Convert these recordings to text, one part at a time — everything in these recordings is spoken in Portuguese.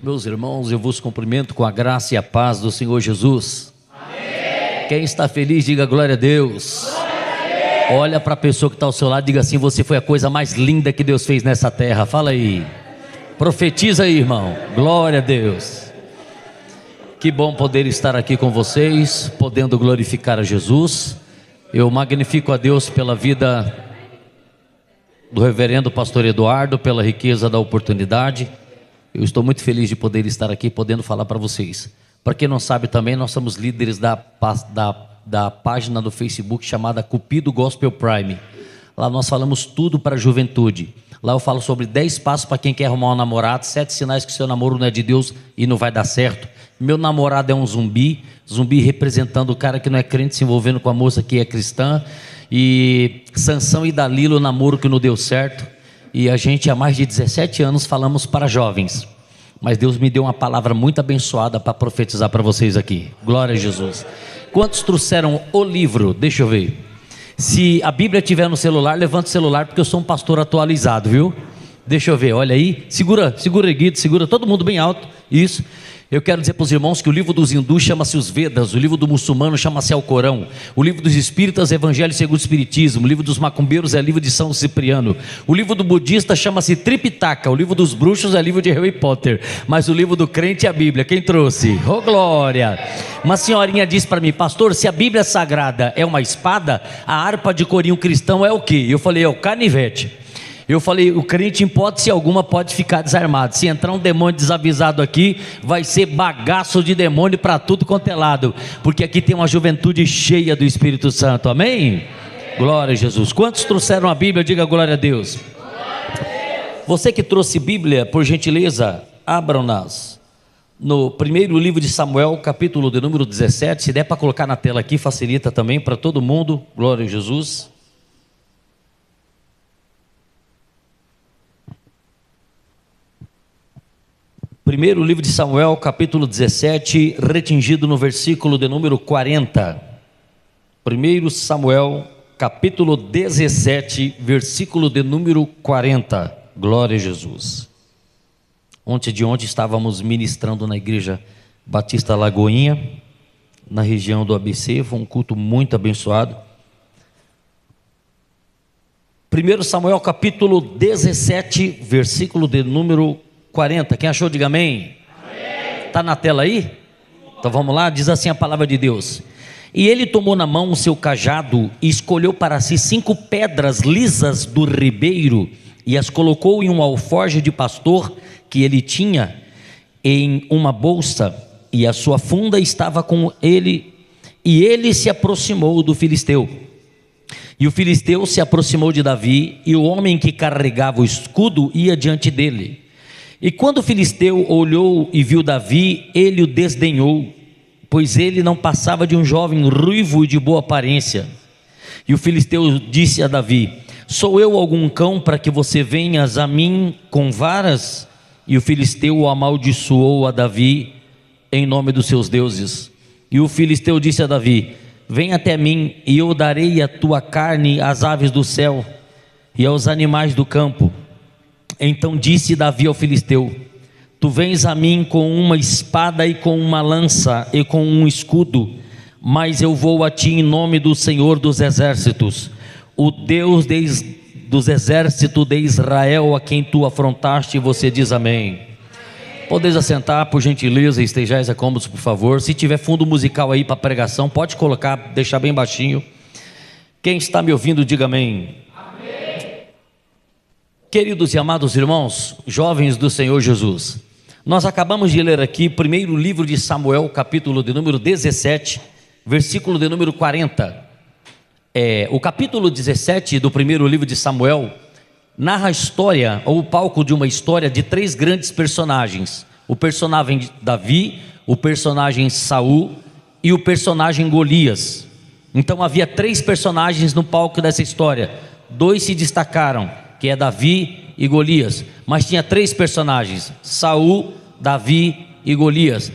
Meus irmãos, eu vos cumprimento com a graça e a paz do Senhor Jesus. Amém. Quem está feliz, diga glória a Deus. Glória a Deus. Olha para a pessoa que está ao seu lado e diga assim: você foi a coisa mais linda que Deus fez nessa terra. Fala aí, profetiza aí, irmão. Glória a Deus. Que bom poder estar aqui com vocês, podendo glorificar a Jesus. Eu magnifico a Deus pela vida do reverendo pastor Eduardo, pela riqueza da oportunidade. Eu estou muito feliz de poder estar aqui, podendo falar para vocês. Para quem não sabe também, nós somos líderes da página do Facebook chamada Cupido Gospel Prime. Lá nós falamos tudo para a juventude. Lá eu falo sobre 10 passos para quem quer arrumar um namorado, 7 sinais que o seu namoro não é de Deus e não vai dar certo. Meu namorado é um zumbi representando o cara que não é crente se envolvendo com a moça que é cristã. E Sansão e Dalila, o namoro que não deu certo. E a gente há mais de 17 anos falamos para jovens. Mas Deus me deu uma palavra muito abençoada para profetizar para vocês aqui. Glória a Jesus. Quantos trouxeram o livro? Deixa eu ver. Se a Bíblia estiver no celular, levanta o celular, porque eu sou um pastor atualizado, viu? Deixa eu ver, olha aí. Segura, Guido, segura todo mundo bem alto. Isso. Eu quero dizer para os irmãos que o livro dos hindus chama-se os Vedas, o livro do muçulmano chama-se Alcorão, o livro dos espíritas é Evangelho segundo o Espiritismo, o livro dos macumbeiros é livro de São Cipriano, o livro do budista chama-se Tripitaka, o livro dos bruxos é livro de Harry Potter, mas o livro do crente é a Bíblia. Quem trouxe? Oh glória! Uma senhorinha disse para mim: pastor, se a Bíblia sagrada é uma espada, a harpa de corinho cristão é o quê? Eu falei: é o canivete. Eu falei: o crente, em hipótese alguma, pode ficar desarmado. Se entrar um demônio desavisado aqui, vai ser bagaço de demônio para tudo quanto é lado, porque aqui tem uma juventude cheia do Espírito Santo. Amém? Amém. Glória a Jesus. Quantos trouxeram a Bíblia? Diga glória a Deus. Você que trouxe Bíblia, por gentileza, abram-nas no primeiro livro de Samuel, capítulo de número 17. Se der para colocar na tela aqui, facilita também para todo mundo. Glória a Jesus. Primeiro livro de Samuel, capítulo 17, retingido no versículo de número 40. Primeiro Samuel, capítulo 17, versículo de número 40. Glória a Jesus. Ontem estávamos ministrando na igreja Batista Lagoinha, na região do ABC. Foi um culto muito abençoado. Primeiro Samuel, capítulo 17, versículo de número 40. Quem achou, diga amém. Está na tela aí? Então vamos lá, diz assim a palavra de Deus: e ele tomou na mão o seu cajado e escolheu para si 5 pedras lisas do ribeiro e as colocou em um alforje de pastor que ele tinha em uma bolsa, e a sua funda estava com ele, e ele se aproximou do filisteu. E o filisteu se aproximou de Davi, e o homem que carregava o escudo ia diante dele. E quando o filisteu olhou e viu Davi, ele o desdenhou, pois ele não passava de um jovem ruivo e de boa aparência. E o filisteu disse a Davi: sou eu algum cão para que você venhas a mim com varas? E o filisteu o amaldiçoou a Davi em nome dos seus deuses. E o filisteu disse a Davi: vem até mim, e eu darei a tua carne às aves do céu e aos animais do campo. Então disse Davi ao filisteu: tu vens a mim com uma espada e com uma lança e com um escudo, mas eu vou a ti em nome do Senhor dos exércitos, o Deus dos exércitos de Israel, a quem tu afrontaste. E você diz amém. Podeis assentar, por gentileza, estejais cômodos, por favor. Se tiver fundo musical aí para pregação, pode colocar, deixar bem baixinho. Quem está me ouvindo, diga amém. Queridos e amados irmãos, jovens do Senhor Jesus, nós acabamos de ler aqui primeiro livro de Samuel, capítulo de número 17, versículo de número 40. O capítulo 17 do primeiro livro de Samuel narra a história, ou o palco de uma história de 3 grandes personagens: o personagem Davi, o personagem Saul e o personagem Golias. Então havia 3 personagens no palco dessa história. 2 se destacaram, que é Davi e Golias, mas tinha 3 personagens: Saul, Davi e Golias.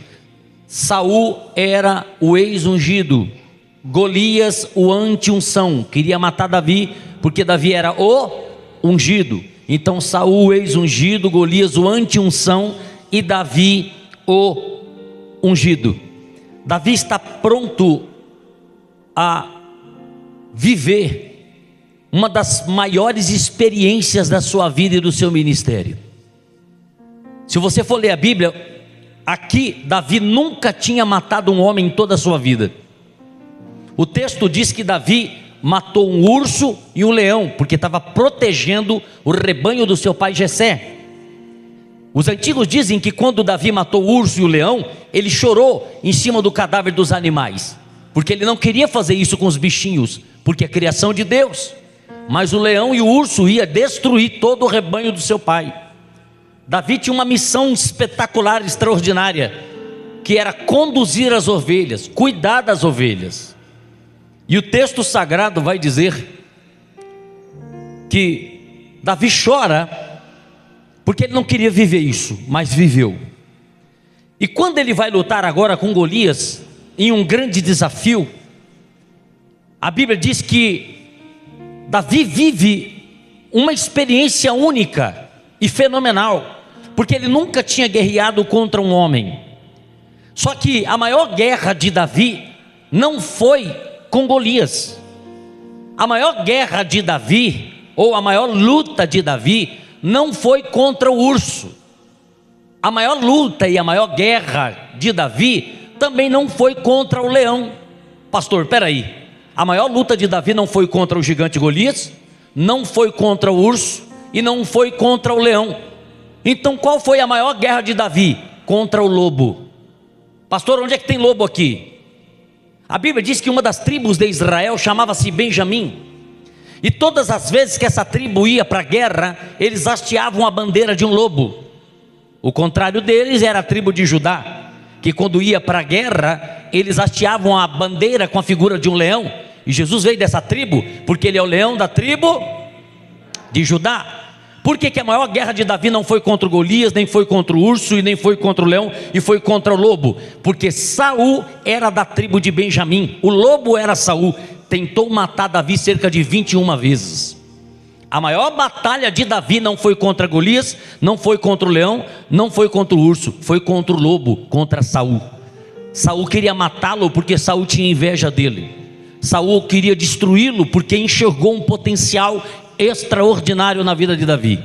Saul era o ex-ungido, Golias o anti-unção, queria matar Davi, porque Davi era o ungido. Então Saul o ex-ungido, Golias o anti-unção, e Davi o ungido. Davi está pronto a viver uma das maiores experiências da sua vida e do seu ministério. Se você for ler a Bíblia, aqui Davi nunca tinha matado um homem em toda a sua vida. O texto diz que Davi matou um urso e um leão, porque estava protegendo o rebanho do seu pai Jessé. Os antigos dizem que quando Davi matou o urso e o leão, ele chorou em cima do cadáver dos animais, porque ele não queria fazer isso com os bichinhos, porque é criação de Deus. Mas o leão e o urso ia destruir todo o rebanho do seu pai. Davi tinha uma missão espetacular, extraordinária, que era conduzir as ovelhas, cuidar das ovelhas. E o texto sagrado vai dizer que Davi chora porque ele não queria viver isso, mas viveu. E quando ele vai lutar agora com Golias, em um grande desafio, a Bíblia diz que Davi vive uma experiência única e fenomenal, porque ele nunca tinha guerreado contra um homem. Só que a maior guerra de Davi não foi com Golias. A maior guerra de Davi, ou a maior luta de Davi, não foi contra o urso. A maior luta e a maior guerra de Davi também não foi contra o leão. Pastor, peraí, a maior luta de Davi não foi contra o gigante Golias, não foi contra o urso e não foi contra o leão. Então qual foi a maior guerra de Davi? Contra o lobo. Pastor, onde é que tem lobo aqui? A Bíblia diz que uma das tribos de Israel chamava-se Benjamim, e todas as vezes que essa tribo ia para a guerra, eles hasteavam a bandeira de um lobo. O contrário deles era a tribo de Judá, que quando ia para a guerra, eles hasteavam a bandeira com a figura de um leão. E Jesus veio dessa tribo, porque ele é o leão da tribo de Judá. Por que a maior guerra de Davi não foi contra o Golias, nem foi contra o urso, e nem foi contra o leão, e foi contra o lobo? Porque Saul era da tribo de Benjamim, o lobo era Saul, tentou matar Davi cerca de 21 vezes. A maior batalha de Davi não foi contra Golias, não foi contra o leão, não foi contra o urso, foi contra o lobo, contra Saul. Saul queria matá-lo porque Saul tinha inveja dele. Saul queria destruí-lo porque enxergou um potencial extraordinário na vida de Davi.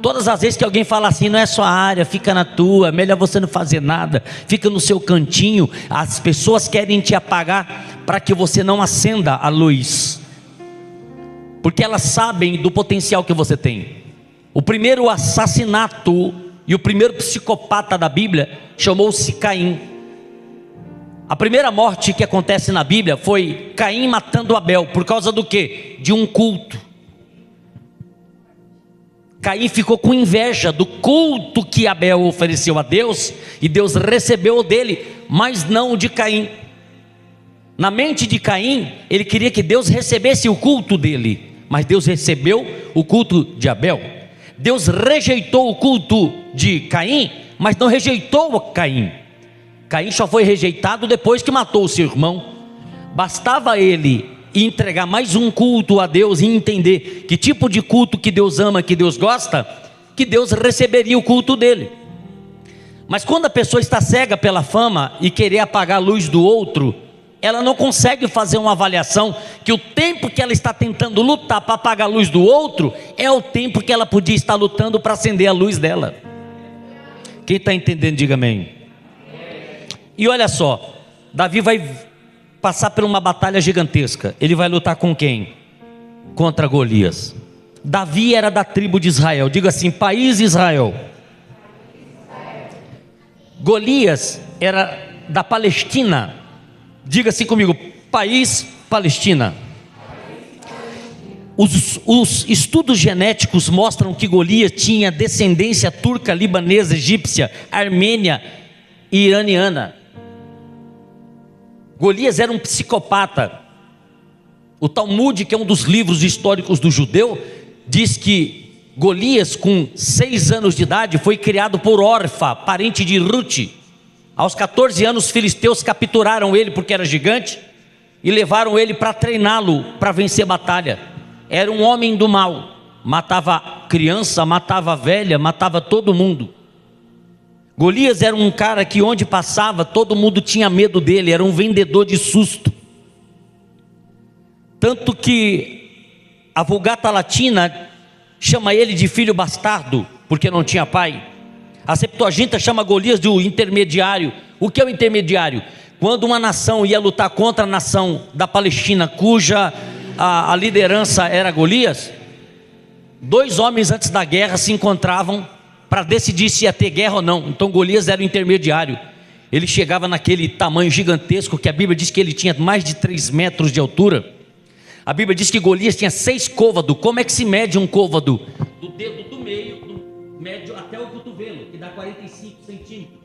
Todas as vezes que alguém fala assim, não é sua área, fica na tua, melhor você não fazer nada, fica no seu cantinho, as pessoas querem te apagar para que você não acenda a luz, porque elas sabem do potencial que você tem. O primeiro assassinato e o primeiro psicopata da Bíblia chamou-se Caim. A primeira morte que acontece na Bíblia foi Caim matando Abel. Por causa do quê? De um culto. Caim ficou com inveja do culto que Abel ofereceu a Deus, e Deus recebeu o dele, mas não o de Caim. Na mente de Caim, ele queria que Deus recebesse o culto dele, mas Deus recebeu o culto de Abel. Deus rejeitou o culto de Caim, mas não rejeitou Caim. Caim só foi rejeitado depois que matou o seu irmão. Bastava ele entregar mais um culto a Deus e entender que tipo de culto que Deus ama, que Deus gosta, que Deus receberia o culto dele. Mas quando a pessoa está cega pela fama e querer apagar a luz do outro, ela não consegue fazer uma avaliação que o tempo que ela está tentando lutar para apagar a luz do outro é o tempo que ela podia estar lutando para acender a luz dela. Quem está entendendo, diga amém. E olha só, Davi vai passar por uma batalha gigantesca. Ele vai lutar com quem? Contra Golias. Davi era da tribo de Israel. Diga assim, país Israel. Golias era da Palestina. Diga assim comigo, país Palestina. Os estudos genéticos mostram que Golias tinha descendência turca, libanesa, egípcia, armênia e iraniana. Golias era um psicopata. O Talmud, que é um dos livros históricos do judeu, diz que Golias, com 6 anos de idade, foi criado por Orfa, parente de Ruth. Aos 14 anos, os filisteus capturaram ele porque era gigante e levaram ele para treiná-lo para vencer batalha. Era um homem do mal, matava criança, matava velha, matava todo mundo. Golias era um cara que onde passava todo mundo tinha medo dele, era um vendedor de susto. Tanto que a Vulgata Latina chama ele de filho bastardo, porque não tinha pai. A Septuaginta chama Golias de intermediário. O que é o intermediário? Quando uma nação ia lutar contra a nação da Palestina, cuja a liderança era Golias, dois homens antes da guerra se encontravam para decidir se ia ter guerra ou não. Então Golias era o intermediário. Ele chegava naquele tamanho gigantesco, que a Bíblia diz que ele tinha mais de 3 metros de altura. A Bíblia diz que Golias tinha 6 côvados. Como é que se mede um côvado? Do dedo do meio, do médio até o cotovelo, que dá 45 centímetros.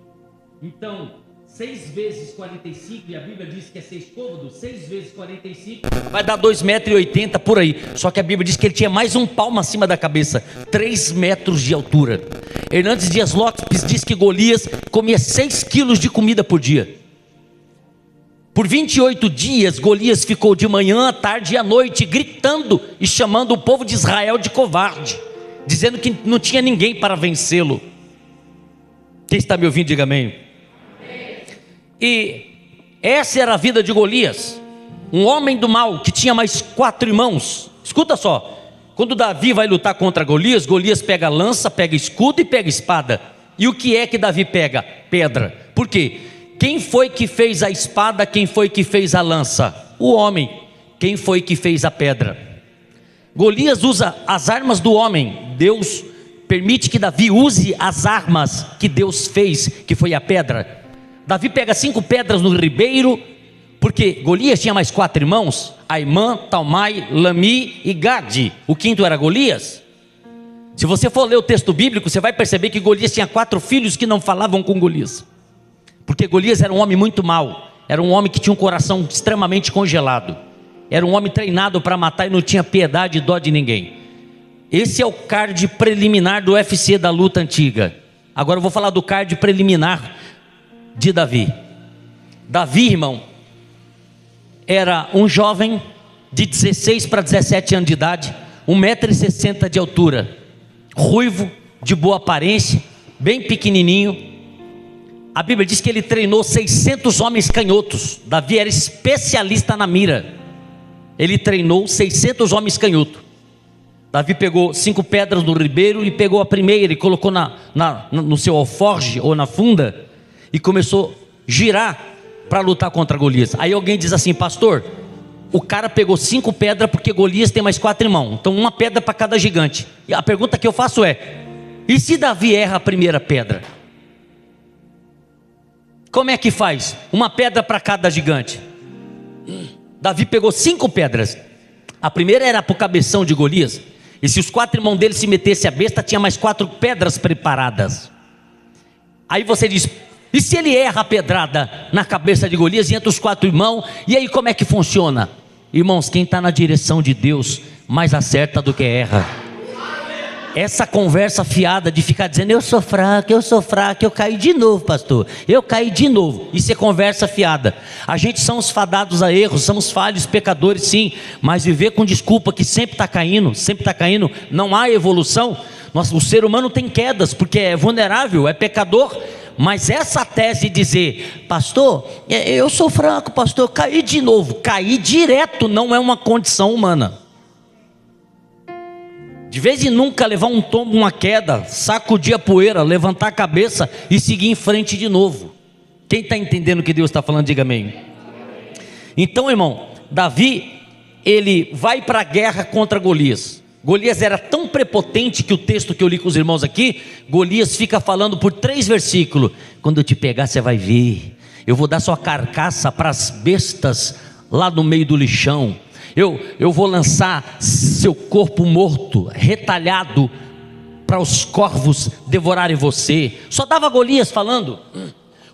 Então, 6 vezes 45, e a Bíblia diz que é 6 côvados, 6 vezes 45, vai dar 2,80 m por aí. Só que a Bíblia diz que ele tinha mais um palmo acima da cabeça, 3 metros de altura. Hernandes Dias Lopes diz que Golias comia 6 quilos de comida por dia. Por 28 dias, Golias ficou de manhã, à tarde e à noite gritando e chamando o povo de Israel de covarde, dizendo que não tinha ninguém para vencê-lo. Quem está me ouvindo, diga amém. E essa era a vida de Golias, um homem do mal que tinha mais 4 irmãos. Escuta só, quando Davi vai lutar contra Golias, Golias pega lança, pega escudo e pega espada. E o que é que Davi pega? Pedra. Por quê? Quem foi que fez a espada? Quem foi que fez a lança? O homem. Quem foi que fez a pedra? Golias usa as armas do homem. Deus permite que Davi use as armas que Deus fez, que foi a pedra. Davi pega 5 pedras no ribeiro, porque Golias tinha mais 4 irmãos: Aimã, Talmai, Lami e Gade. O quinto era Golias. Se você for ler o texto bíblico, você vai perceber que Golias tinha 4 filhos que não falavam com Golias, porque Golias era um homem muito mau, era um homem que tinha um coração extremamente congelado, era um homem treinado para matar e não tinha piedade e dó de ninguém. Esse é o card preliminar do UFC da luta antiga. Agora eu vou falar do card preliminar de Davi. Davi, irmão, era um jovem de 16 para 17 anos de idade, 1,60 m de altura, ruivo, de boa aparência, bem pequenininho. A Bíblia diz que ele treinou 600 homens canhotos. Davi era especialista na mira. Ele treinou 600 homens canhotos. Davi pegou 5 pedras no ribeiro e pegou a primeira e colocou no seu alforje ou na funda e começou a girar para lutar contra Golias. Aí alguém diz assim: pastor, o cara pegou 5 pedras porque Golias tem mais 4 irmãos, então uma pedra para cada gigante. E a pergunta que eu faço é: e se Davi erra a primeira pedra? Como é que faz? Uma pedra para cada gigante. Davi pegou 5 pedras. A primeira era para o cabeção de Golias, e se os 4 irmãos dele se metessem a besta, tinha mais 4 pedras preparadas. Aí você diz: e se ele erra a pedrada na cabeça de Golias e entre os 4 irmãos? E aí como é que funciona? Irmãos, quem está na direção de Deus mais acerta do que erra. Essa conversa fiada de ficar dizendo: eu sou fraco, eu caí de novo, pastor, eu caí de novo. Isso é conversa fiada. A gente somos fadados a erros, somos falhos, pecadores sim, mas viver com desculpa que sempre está caindo, não há evolução. O ser humano tem quedas, porque é vulnerável, é pecador. Mas essa tese de dizer: pastor, eu sou fraco, pastor, eu caí de novo, cair direto não é uma condição humana. De vez em nunca levar um tombo, uma queda, sacudir a poeira, levantar a cabeça e seguir em frente de novo. Quem está entendendo o que Deus está falando, diga amém. Então, irmão, Davi, ele vai para a guerra contra Golias. Golias era tão prepotente que o texto que eu li com os irmãos aqui, Golias fica falando por 3 versículos: quando eu te pegar você vai ver, eu vou dar sua carcaça para as bestas lá no meio do lixão, eu vou lançar seu corpo morto, retalhado, para os corvos devorarem você. Só dava Golias falando.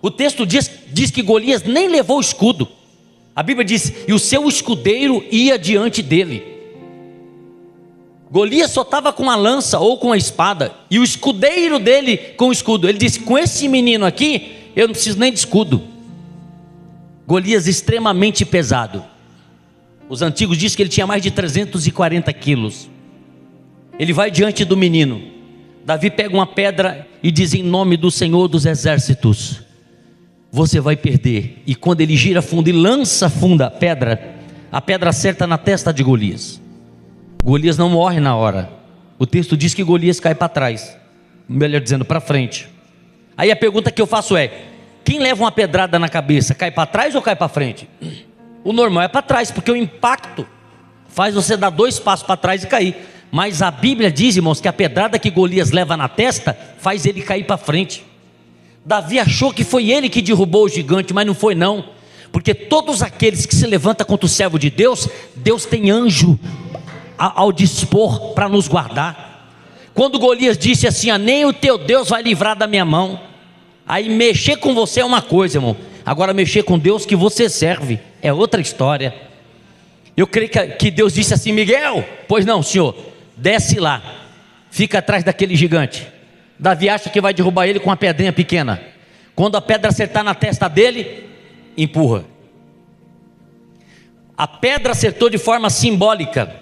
O texto diz que Golias nem levou o escudo. A Bíblia diz: e o seu escudeiro ia diante dele. Golias só estava com a lança ou com a espada, e o escudeiro dele com o escudo. Ele disse: com esse menino aqui, eu não preciso nem de escudo. Golias extremamente pesado. Os antigos dizem que ele tinha mais de 340 quilos. Ele vai diante do menino. Davi pega uma pedra e diz: em nome do Senhor dos Exércitos, você vai perder. E quando ele gira fundo e lança funda a pedra acerta na testa de Golias. Golias não morre na hora. O texto diz que Golias cai para trás, melhor dizendo, para frente. Aí a pergunta que eu faço é: quem leva uma pedrada na cabeça, cai para trás ou cai para frente? O normal é para trás, porque o impacto faz você dar 2 passos para trás e cair. Mas a Bíblia diz, irmãos, que a pedrada que Golias leva na testa faz ele cair para frente. Davi achou que foi ele que derrubou o gigante, mas não foi não. Porque todos aqueles que se levantam contra o servo de Deus, Deus tem anjo ao dispor para nos guardar. Quando Golias disse assim: nem o teu Deus vai livrar da minha mão. Aí mexer com você é uma coisa, irmão. Agora mexer com Deus que você serve é outra história. Eu creio que Deus disse assim: Miguel, pois não, senhor, desce lá, fica atrás daquele gigante. Davi acha que vai derrubar ele com uma pedrinha pequena. Quando a pedra acertar na testa dele, empurra. A pedra acertou de forma simbólica.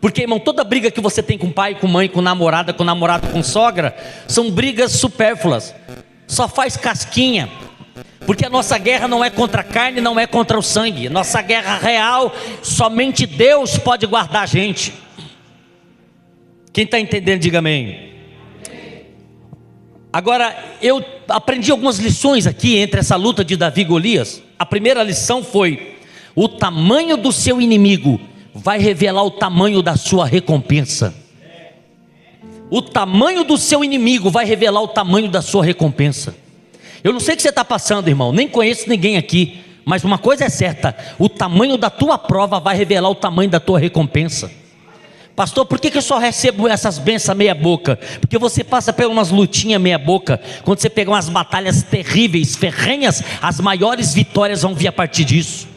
Porque, irmão, toda briga que você tem com pai, com mãe, com namorada, com namorado, com sogra, são brigas supérfluas. Só faz casquinha. Porque a nossa guerra não é contra a carne, não é contra o sangue. Nossa guerra real, somente Deus pode guardar a gente. Quem está entendendo, diga amém. Agora, eu aprendi algumas lições aqui entre essa luta de Davi e Golias. A primeira lição foi: o tamanho do seu inimigo vai revelar o tamanho da sua recompensa. O tamanho do seu inimigo vai revelar o tamanho da sua recompensa. Eu não sei o que você está passando, irmão, nem conheço ninguém aqui, mas uma coisa é certa: o tamanho da tua prova vai revelar o tamanho da tua recompensa. Pastor, por que eu só recebo essas bênçãos meia boca? Porque você passa por umas lutinhas meia boca. Quando você pegar umas batalhas terríveis, ferrenhas, as maiores vitórias vão vir a partir disso.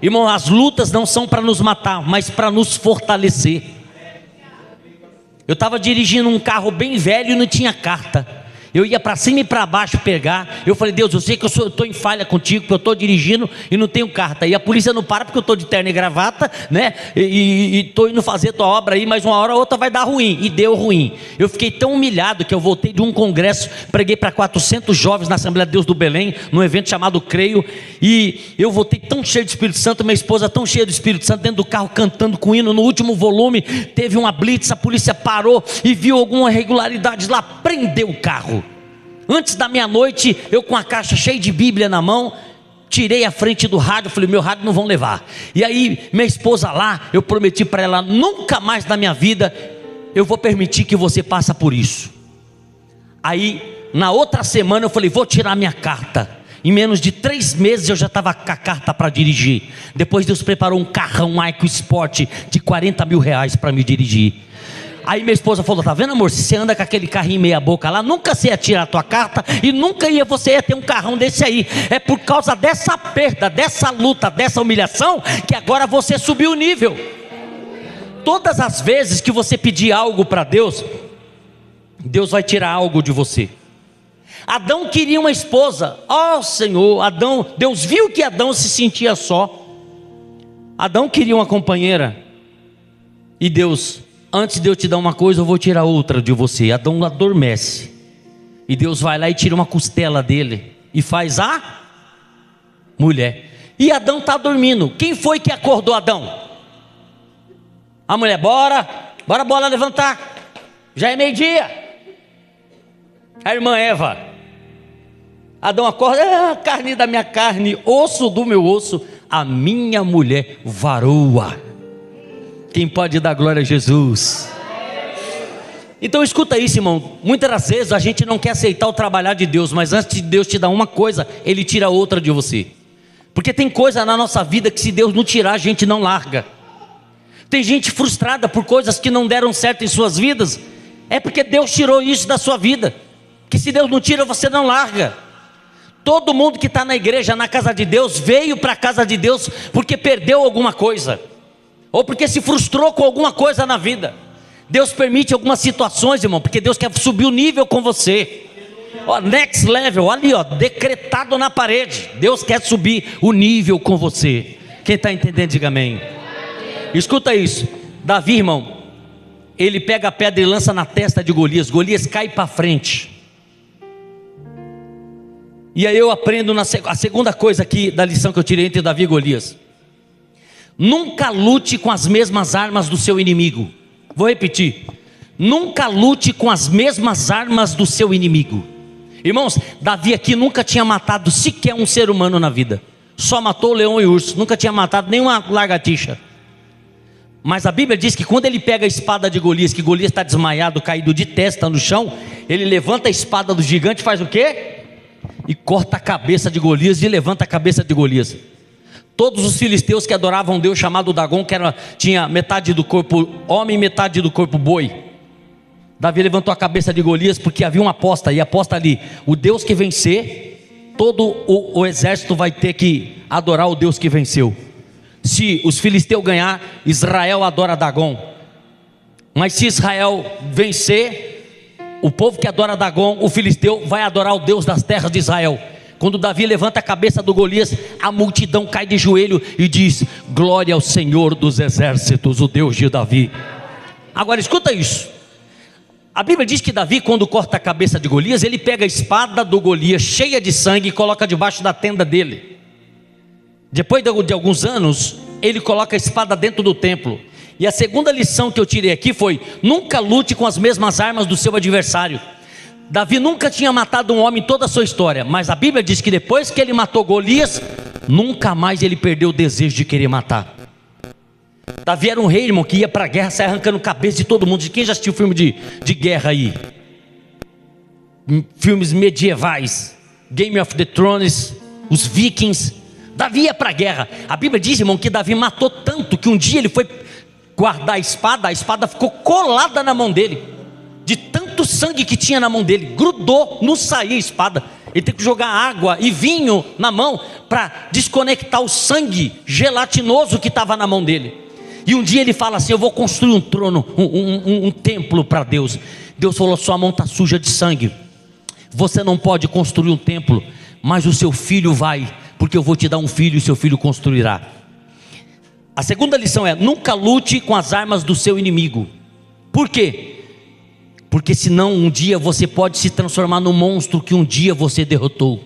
Irmão, as lutas não são para nos matar, mas para nos fortalecer. Eu estava dirigindo um carro bem velho e não tinha carta. Eu ia para cima e para baixo pegar. Eu falei: Deus, eu sei que eu estou em falha contigo, porque eu estou dirigindo e não tenho carta. E a polícia não para porque eu estou de terno e gravata, né? E estou indo fazer tua obra aí, mas uma hora ou outra vai dar ruim. E deu ruim. Eu fiquei tão humilhado que eu voltei de um congresso, preguei para 400 jovens na Assembleia de Deus do Belém, num evento chamado Creio. E eu voltei tão cheio do Espírito Santo, minha esposa tão cheia do Espírito Santo, dentro do carro cantando com hino. No último volume teve uma blitz, a polícia parou e viu alguma irregularidade lá, prendeu o carro. Antes da meia-noite, eu com a caixa cheia de Bíblia na mão, tirei a frente do rádio, falei: meu rádio não vão levar. E aí minha esposa lá, eu prometi para ela: nunca mais na minha vida eu vou permitir que você passe por isso. Aí na outra semana eu falei: vou tirar minha carta. Em menos de 3 meses eu já estava com a carta para dirigir. Depois Deus preparou um carrão EcoSport de 40 mil reais para me dirigir. Aí minha esposa falou: tá vendo, amor, se você anda com aquele carrinho meia boca lá, nunca você ia tirar a tua carta e nunca você ia ter um carrão desse aí. É por causa dessa perda, dessa luta, dessa humilhação, que agora você subiu o nível. Todas as vezes que você pedir algo para Deus, Deus vai tirar algo de você. Adão queria uma esposa. Ó Senhor, Deus viu que Adão se sentia só. Adão queria uma companheira. E Deus: antes de eu te dar uma coisa, eu vou tirar outra de você. Adão adormece. E Deus vai lá e tira uma costela dele e faz a mulher. E Adão está dormindo. Quem foi que acordou Adão? A mulher: bora levantar. Já é meio-dia. A irmã Eva. Adão acorda: carne da minha carne, osso do meu osso, a minha mulher varoa. Quem pode dar glória a Jesus? Então escuta isso, irmão. Muitas das vezes a gente não quer aceitar o trabalhar de Deus, mas antes de Deus te dar uma coisa, Ele tira outra de você. Porque tem coisa na nossa vida que se Deus não tirar, a gente não larga. Tem gente frustrada por coisas que não deram certo em suas vidas. É porque Deus tirou isso da sua vida. Que se Deus não tira, você não larga. Todo mundo que está na igreja, na casa de Deus, veio para a casa de Deus porque perdeu alguma coisa, ou porque se frustrou com alguma coisa na vida. Deus permite algumas situações, irmão, porque Deus quer subir o nível com você. Ó, next level, ali ó, decretado na parede. Deus quer subir o nível com você. Quem está entendendo, diga amém. Escuta isso. Davi, irmão, ele pega a pedra e lança na testa de Golias. Golias cai para frente. E aí eu aprendo a segunda coisa aqui da lição que eu tirei entre Davi e Golias: nunca lute com as mesmas armas do seu inimigo. Vou repetir: nunca lute com as mesmas armas do seu inimigo. Irmãos, Davi aqui nunca tinha matado sequer um ser humano na vida. Só matou o leão e o urso, nunca tinha matado nenhuma lagartixa. Mas a Bíblia diz que quando ele pega a espada de Golias, que Golias está desmaiado, caído de testa no chão, ele levanta a espada do gigante e faz o quê? E corta a cabeça de Golias e levanta a cabeça de Golias. Todos os filisteus que adoravam um Deus chamado Dagom, que tinha metade do corpo homem e metade do corpo boi, Davi levantou a cabeça de Golias porque havia uma aposta, e aposta ali: o Deus que vencer, todo o exército vai ter que adorar o Deus que venceu. Se os filisteus ganhar, Israel adora Dagom. Mas se Israel vencer, o povo que adora Dagom, o filisteu, vai adorar o Deus das terras de Israel. Quando Davi levanta a cabeça do Golias, a multidão cai de joelho e diz: glória ao Senhor dos exércitos, o Deus de Davi. Agora escuta isso. A Bíblia diz que Davi, quando corta a cabeça de Golias, ele pega a espada do Golias cheia de sangue e coloca debaixo da tenda dele. Depois de alguns anos, ele coloca a espada dentro do templo. E a segunda lição que eu tirei aqui foi: nunca lute com as mesmas armas do seu adversário. Davi nunca tinha matado um homem em toda a sua história, mas a Bíblia diz que depois que ele matou Golias, nunca mais ele perdeu o desejo de querer matar. Davi era um rei, irmão, que ia para a guerra, saia arrancando cabeça de todo mundo. De quem já assistiu filme de guerra aí? Filmes medievais, Game of the Thrones, os Vikings. Davi ia para a guerra. A Bíblia diz, irmão, que Davi matou tanto que um dia ele foi guardar a espada ficou colada na mão dele, de tanto sangue que tinha na mão dele, grudou, não saía a espada. Ele teve que jogar água e vinho na mão para desconectar o sangue gelatinoso que estava na mão dele. E um dia ele fala assim: eu vou construir um trono, um templo para Deus. Deus falou: sua mão está suja de sangue, você não pode construir um templo, mas o seu filho vai, porque eu vou te dar um filho e seu filho construirá. A segunda lição é: nunca lute com as armas do seu inimigo. Por quê? Porque senão um dia você pode se transformar no monstro que um dia você derrotou.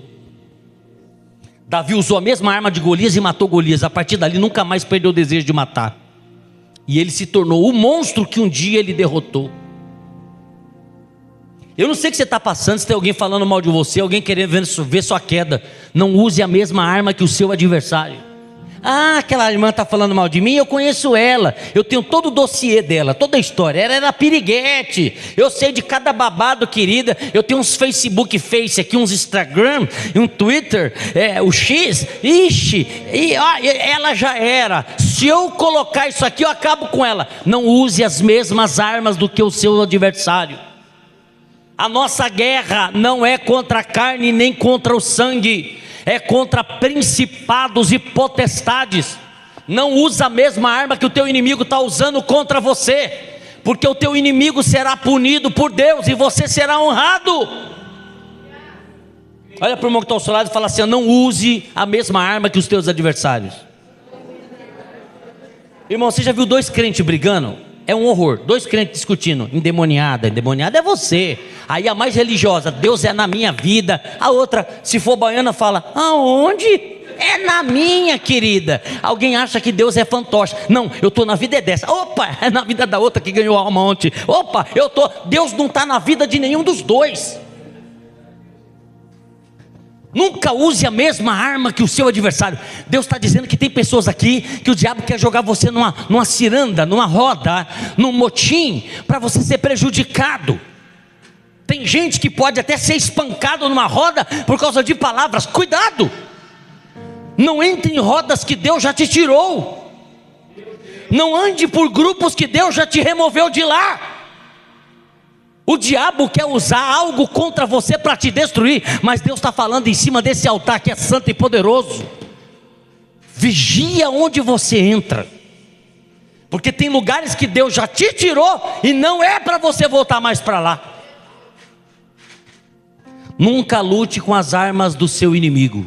Davi usou a mesma arma de Golias e matou Golias. A partir dali nunca mais perdeu o desejo de matar. E ele se tornou o monstro que um dia ele derrotou. Eu não sei o que você está passando, se tem alguém falando mal de você, alguém querendo ver sua queda. Não use a mesma arma que o seu adversário. Ah, aquela irmã está falando mal de mim, eu conheço ela, eu tenho todo o dossiê dela, toda a história. Ela era piriguete, eu sei de cada babado, querida. Eu tenho uns Facebook Face aqui, uns Instagram, um Twitter, o X. Ixi, ela já era. Se eu colocar isso aqui, eu acabo com ela. Não use as mesmas armas do que o seu adversário. A nossa guerra não é contra a carne nem contra o sangue, é contra principados e potestades. Não usa a mesma arma que o teu inimigo está usando contra você, porque o teu inimigo será punido por Deus e você será honrado. Olha para o irmão que está ao seu lado e fala assim: não use a mesma arma que os teus adversários. Irmão, você já viu dois crentes brigando? É um horror, dois crentes discutindo. Endemoniada é você. Aí a mais religiosa: Deus é na minha vida. A outra, se for baiana, fala: aonde? É na minha, querida. Alguém acha que Deus é fantoche. Não, eu estou na vida dessa. Opa, é na vida da outra que ganhou a alma ontem. Opa, Deus não está na vida de nenhum dos dois. Nunca use a mesma arma que o seu adversário. Deus está dizendo que tem pessoas aqui que o diabo quer jogar você numa ciranda, numa roda, num motim, para você ser prejudicado. Tem gente que pode até ser espancado numa roda por causa de palavras. Cuidado! Não entre em rodas que Deus já te tirou. Não ande por grupos que Deus já te removeu de lá. O diabo quer usar algo contra você para te destruir, mas Deus está falando em cima desse altar que é santo e poderoso. Vigia onde você entra, porque tem lugares que Deus já te tirou e não é para você voltar mais para lá. Nunca lute com as armas do seu inimigo,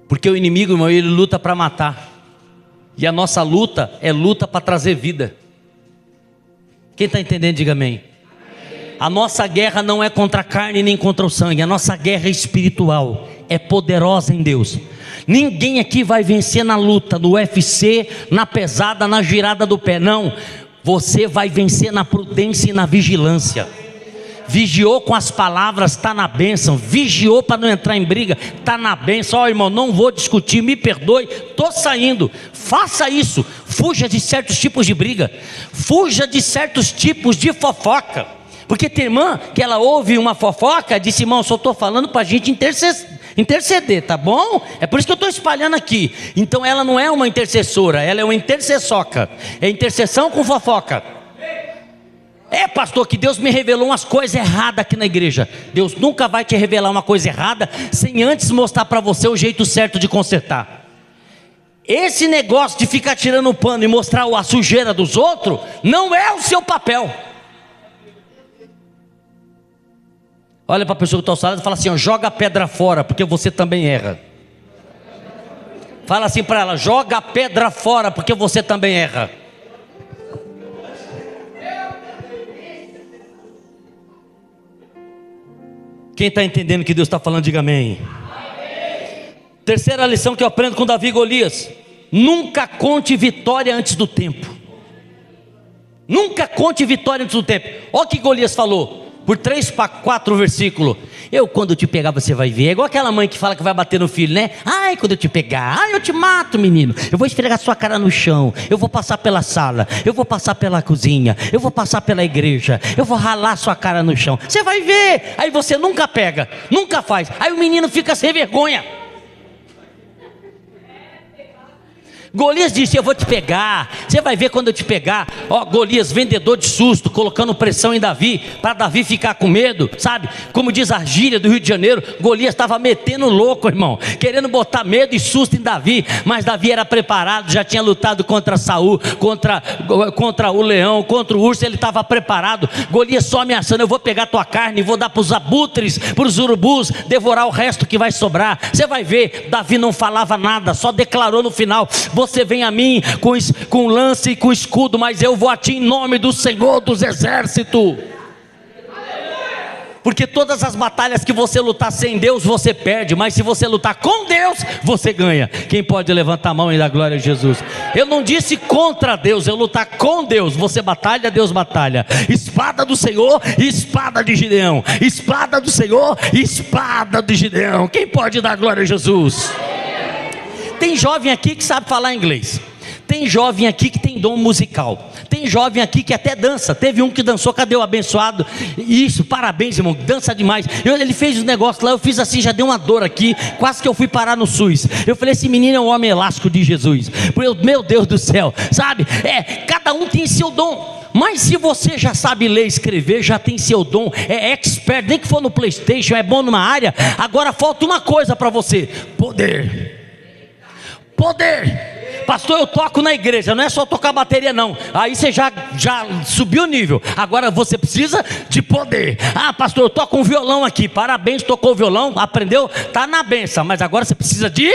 porque o inimigo, irmão, ele luta para matar, e a nossa luta é luta para trazer vida. Quem está entendendo, diga amém. A nossa guerra não é contra a carne nem contra o sangue. A nossa guerra é espiritual, é poderosa em Deus. Ninguém aqui vai vencer na luta, no UFC, na pesada, na girada do pé. Não, você vai vencer na prudência e na vigilância. Vigiou com as palavras, está na bênção. Vigiou para não entrar em briga, está na bênção. Ó, irmão, não vou discutir, me perdoe, estou saindo. Faça isso, fuja de certos tipos de briga, fuja de certos tipos de fofoca. Porque tem irmã que ela ouve uma fofoca, disse: irmão, só estou falando para a gente interceder, tá bom? É por isso que eu estou espalhando aqui. Então ela não é uma intercessora, ela é uma intercessoca. É intercessão com fofoca. É, pastor, que Deus me revelou umas coisas erradas aqui na igreja. Deus nunca vai te revelar uma coisa errada sem antes mostrar para você o jeito certo de consertar. Esse negócio de ficar tirando o pano e mostrar a sujeira dos outros não é o seu papel. Olha para a pessoa que está ao seu lado e fala assim: ó, joga a pedra fora, porque você também erra. Fala assim para ela: joga a pedra fora, porque você também erra. Quem está entendendo que Deus está falando, diga amém. Terceira lição que eu aprendo com Davi e Golias: nunca conte vitória antes do tempo. Nunca conte vitória antes do tempo. Olha o que Golias falou, por 3 para 4 versículos. Eu, quando te pegar, você vai ver. É igual aquela mãe que fala que vai bater no filho, né? Ai, quando eu te pegar, ai, eu te mato, menino. Eu vou esfregar sua cara no chão. Eu vou passar pela sala. Eu vou passar pela cozinha. Eu vou passar pela igreja. Eu vou ralar sua cara no chão. Você vai ver. Aí você nunca pega, nunca faz. Aí o menino fica sem vergonha. Golias disse: eu vou te pegar, você vai ver quando eu te pegar. Ó, Golias, vendedor de susto, colocando pressão em Davi, para Davi ficar com medo, sabe? Como diz a gíria do Rio de Janeiro, Golias estava metendo louco, irmão, querendo botar medo e susto em Davi. Mas Davi era preparado, já tinha lutado contra Saul, contra o leão, contra o urso, ele estava preparado. Golias só ameaçando: eu vou pegar tua carne, vou dar para os abutres, para os urubus, devorar o resto que vai sobrar. Você vai ver. Davi não falava nada, só declarou no final: você vem a mim com lance e com escudo, mas eu vou a ti em nome do Senhor dos Exércitos. Porque todas as batalhas que você lutar sem Deus, você perde. Mas se você lutar com Deus, você ganha. Quem pode levantar a mão e dar glória a Jesus? Eu não disse contra Deus, eu lutar com Deus. Você batalha, Deus batalha. Espada do Senhor e espada de Gideão. Espada do Senhor e espada de Gideão. Quem pode dar glória a Jesus? Tem jovem aqui que sabe falar inglês. Tem jovem aqui que tem dom musical. Tem jovem aqui que até dança. Teve um que dançou, cadê o abençoado? Isso, parabéns, irmão, dança demais. Ele fez os negócios lá, eu fiz assim, já deu uma dor aqui. Quase que eu fui parar no SUS. Eu falei: esse menino é um homem elástico de Jesus. Meu Deus do céu, sabe? Cada um tem seu dom. Mas se você já sabe ler e escrever, já tem seu dom, é expert, nem que for no PlayStation, é bom numa área. Agora falta uma coisa para você: poder. Pastor, eu toco na igreja, não é só tocar bateria não. Aí você já subiu o nível. Agora você precisa de poder. Ah, pastor, eu toco um violão aqui. Parabéns, tocou o violão, aprendeu, tá na benção. Mas agora você precisa de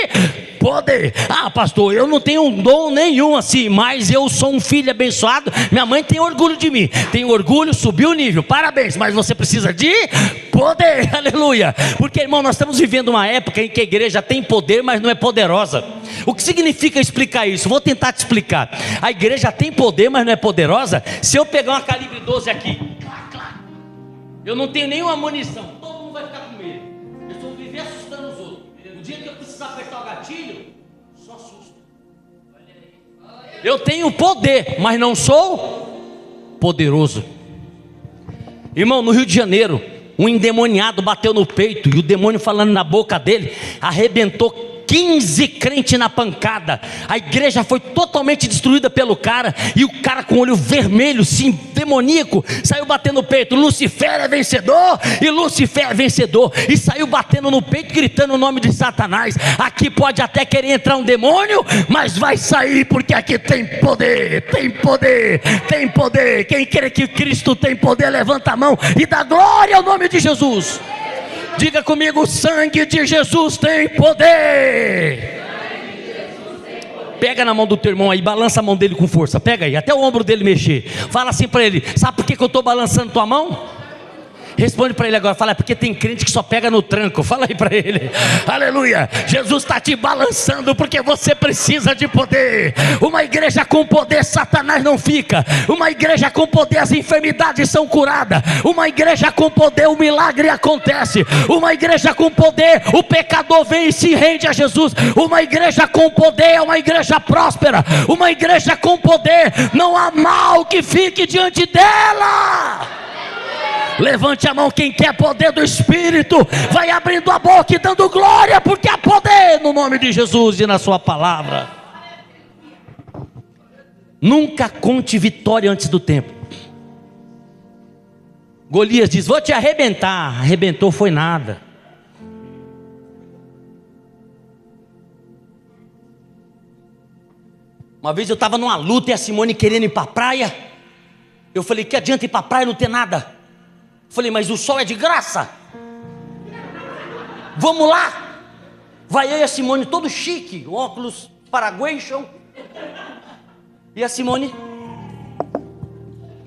poder. Ah, pastor, eu não tenho um dom nenhum assim, mas eu sou um filho abençoado. Minha mãe tem orgulho de mim. Tem orgulho, subiu o nível. Parabéns, mas você precisa de poder. Aleluia. Porque, irmão, nós estamos vivendo uma época em que a igreja tem poder, mas não é poderosa. O que significa explicar isso? Vou tentar te explicar. A igreja tem poder, mas não é poderosa. Se eu pegar uma calibre 12 aqui, eu não tenho nenhuma munição, todo mundo vai ficar com medo. Eu só vou viver assustando os outros. O dia que eu precisar apertar o gatilho, só assusto. Eu tenho poder, mas não sou poderoso. Irmão, no Rio de Janeiro, um endemoniado bateu no peito, e o demônio falando na boca dele, arrebentou 15 crentes na pancada. A igreja foi totalmente destruída pelo cara. E o cara com o olho vermelho, sim, demoníaco, saiu batendo no peito: Lucifer é vencedor, e Lucifer é vencedor. E saiu batendo no peito, gritando o nome de Satanás. Aqui pode até querer entrar um demônio, mas vai sair, porque aqui tem poder. Tem poder, tem poder. Quem crê que Cristo tem poder, levanta a mão e dá glória ao nome de Jesus. Diga comigo: o sangue de Jesus tem poder. Pega na mão do teu irmão aí, balança a mão dele com força. Pega aí, até o ombro dele mexer. Fala assim para ele: sabe por que eu estou balançando tua mão? Responde para ele agora, fala: é porque tem crente que só pega no tranco. Fala aí para ele, aleluia. Jesus está te balançando porque você precisa de poder. Uma igreja com poder, Satanás não fica. Uma igreja com poder, as enfermidades são curadas. Uma igreja com poder, o milagre acontece. Uma igreja com poder, o pecador vem e se rende a Jesus. Uma igreja com poder é uma igreja próspera. Uma igreja com poder, não há mal que fique diante dela. Levante a mão quem quer poder do Espírito. Vai abrindo a boca e dando glória, porque há poder no nome de Jesus e na sua palavra. Nunca conte vitória antes do tempo. Golias diz: vou te arrebentar. Arrebentou foi nada. Uma vez eu estava numa luta e a Simone querendo ir para a praia. Eu falei: que adianta ir para a praia e não ter nada? Falei: mas o sol é de graça. Vamos lá. Vai eu e a Simone todo chique, óculos Paraguation. E a Simone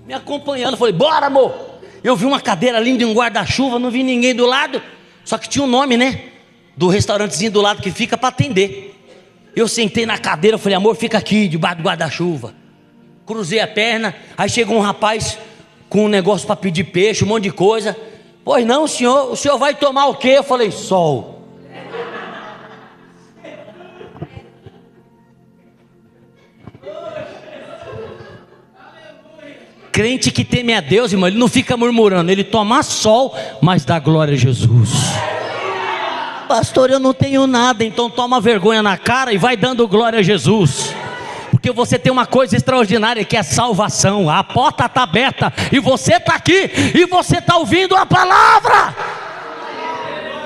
me acompanhando. Falei: bora, amor. Eu vi uma cadeira linda e um guarda-chuva, não vi ninguém do lado. Só que tinha um nome, né? Do restaurantezinho do lado que fica para atender. Eu sentei na cadeira, falei: amor, fica aqui debaixo do guarda-chuva. Cruzei a perna. Aí chegou um rapaz com um negócio para pedir peixe, um monte de coisa. Pois não, senhor, o senhor vai tomar o quê? Eu falei: sol. Crente que teme a Deus, irmão, ele não fica murmurando, ele toma sol, mas dá glória a Jesus. Pastor, eu não tenho nada. Então toma vergonha na cara e vai dando glória a Jesus. Porque você tem uma coisa extraordinária, que é salvação. A porta está aberta e você está aqui e você está ouvindo a palavra.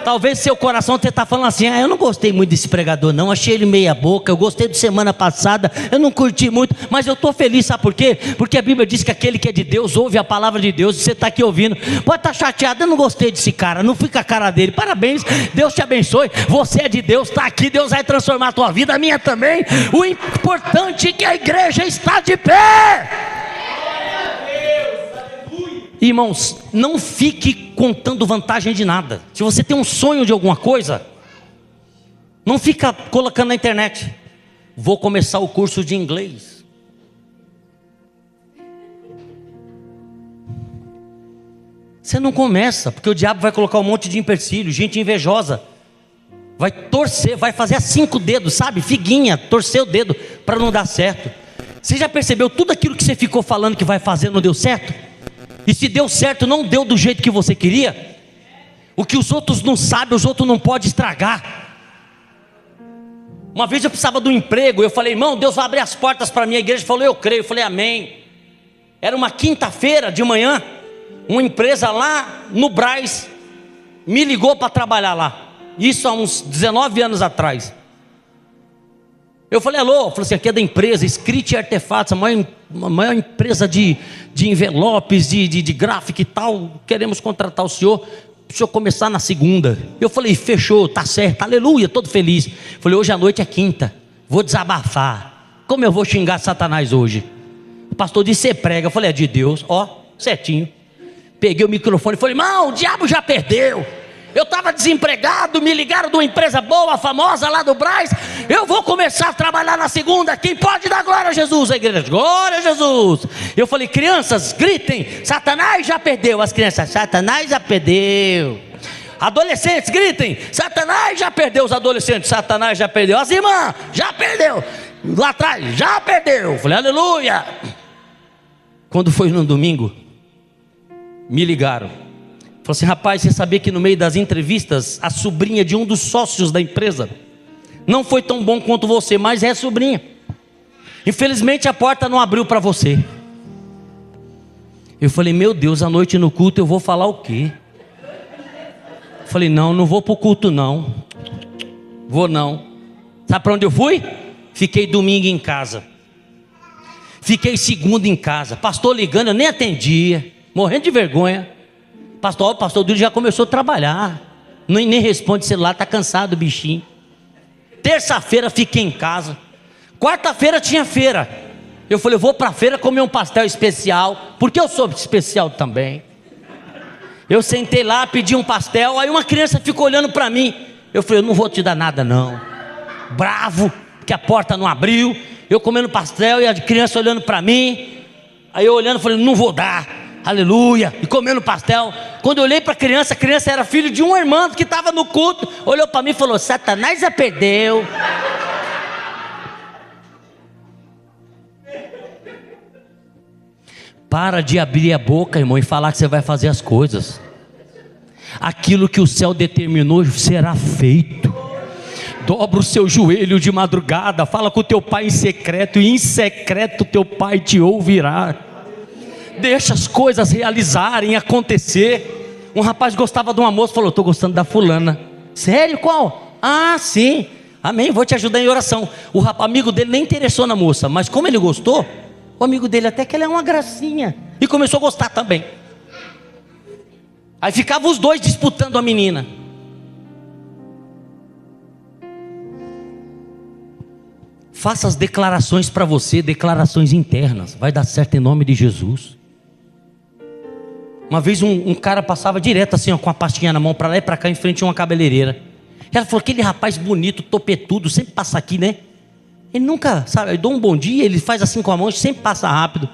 Talvez seu coração você está falando assim: eu não gostei muito desse pregador não, achei ele meia boca. Eu gostei de semana passada, eu não curti muito, mas eu estou feliz. Sabe por quê? Porque a Bíblia diz que aquele que é de Deus ouve a palavra de Deus. E você está aqui ouvindo, pode estar chateado: eu não gostei desse cara, não fica a cara dele. Parabéns, Deus te abençoe. Você é de Deus, está aqui, Deus vai transformar a tua vida, a minha também. O importante é que a igreja está de pé. Irmãos, não fique contando vantagem de nada. Se você tem um sonho de alguma coisa, não fica colocando na internet: vou começar o curso de inglês. Você não começa, porque o diabo vai colocar um monte de empecilho, gente invejosa, vai torcer, vai fazer a 5 dedos, sabe, figuinha, torcer o dedo para não dar certo. Você já percebeu tudo aquilo que você ficou falando que vai fazer não deu certo? E se deu certo, não deu do jeito que você queria. O que os outros não sabem, os outros não podem estragar. Uma vez eu precisava de um emprego. Eu falei: irmão, Deus vai abrir as portas para a minha igreja. Ele falou: eu creio. Eu falei: amém. Era uma quinta-feira de manhã. Uma empresa lá no Brás me ligou para trabalhar lá. Isso há uns 19 anos atrás. Eu falei: alô. Eu falei assim: aqui é da empresa Script Artefatos, a maior empresa de envelopes, de gráfico e tal. Queremos contratar o senhor começar na segunda. Eu falei: fechou, tá certo, aleluia, todo feliz. Falei: hoje à noite é quinta, vou desabafar. Como eu vou xingar Satanás hoje? O pastor disse: você prega. Eu falei: é de Deus, ó, certinho. Peguei o microfone e falei: irmão, o diabo já perdeu. Eu estava desempregado, me ligaram de uma empresa boa, famosa lá do Brás. Eu vou começar a trabalhar na segunda. Quem pode dar glória a Jesus? A igreja: glória a Jesus. Eu falei: crianças, gritem: Satanás já perdeu. As crianças: Satanás já perdeu. Adolescentes, gritem: Satanás já perdeu. Os adolescentes: Satanás já perdeu. As irmãs: já perdeu. Lá atrás: já perdeu. Eu falei: aleluia. Quando foi no domingo, me ligaram. Falou assim: rapaz, você sabia que no meio das entrevistas, a sobrinha de um dos sócios da empresa não foi tão bom quanto você, mas é sobrinha. Infelizmente a porta não abriu para você. Eu falei: meu Deus, à noite no culto eu vou falar o quê? Falei: não vou para o culto não. Vou não. Sabe para onde eu fui? Fiquei domingo em casa. Fiquei segunda em casa. Pastor ligando, eu nem atendia, morrendo de vergonha. Pastor, o pastor Duro já começou a trabalhar, nem responde celular, está cansado o bichinho. Terça-feira fiquei em casa. Quarta-feira tinha feira. Eu falei, eu vou para a feira comer um pastel especial, porque eu sou especial também. Eu sentei lá, pedi um pastel, aí uma criança ficou olhando para mim. Eu falei, eu não vou te dar nada não. Bravo, porque a porta não abriu. Eu comendo pastel e a criança olhando para mim. Aí eu olhando, falei, não vou dar. Aleluia, e comendo pastel. Quando eu olhei para a criança era filho de uma irmã que estava no culto. Olhou para mim e falou, Satanás já perdeu. Para de abrir a boca, irmão, e falar que você vai fazer as coisas. Aquilo que o céu determinou será feito. Dobra o seu joelho de madrugada, fala com o teu pai em secreto, e em secreto teu pai te ouvirá. Deixa as coisas realizarem, acontecer. Um rapaz gostava de uma moça, falou, estou gostando da fulana. Sério, qual? Ah, sim, amém, vou te ajudar em oração. O amigo dele nem interessou na moça, mas como ele gostou, o amigo dele até que ela é uma gracinha, e começou a gostar também. Aí ficavam os dois disputando a menina. Faça as declarações para você, declarações internas, vai dar certo em nome de Jesus. Uma vez um cara passava direto assim, ó, com a pastinha na mão, para lá e para cá, em frente a uma cabeleireira. Ela falou, aquele rapaz bonito, topetudo, sempre passa aqui, né? Ele nunca, sabe, eu dou um bom dia, ele faz assim com a mão, sempre passa rápido.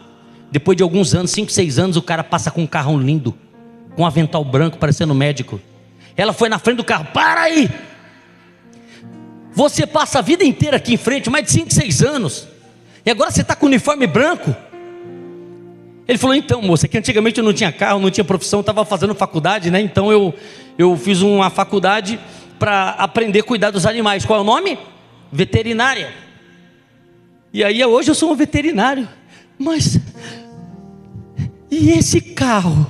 Depois de alguns anos, 5, 6 anos, o cara passa com um carrão lindo, com um avental branco, parecendo médico. Ela foi na frente do carro, para aí! Você passa a vida inteira aqui em frente, mais de 5, 6 anos, e agora você está com o uniforme branco? Ele falou, então moça, que antigamente eu não tinha carro, não tinha profissão, estava fazendo faculdade, né? Então eu fiz uma faculdade para aprender a cuidar dos animais. Qual é o nome? Veterinária. E aí hoje eu sou um veterinário. Mas, e esse carro?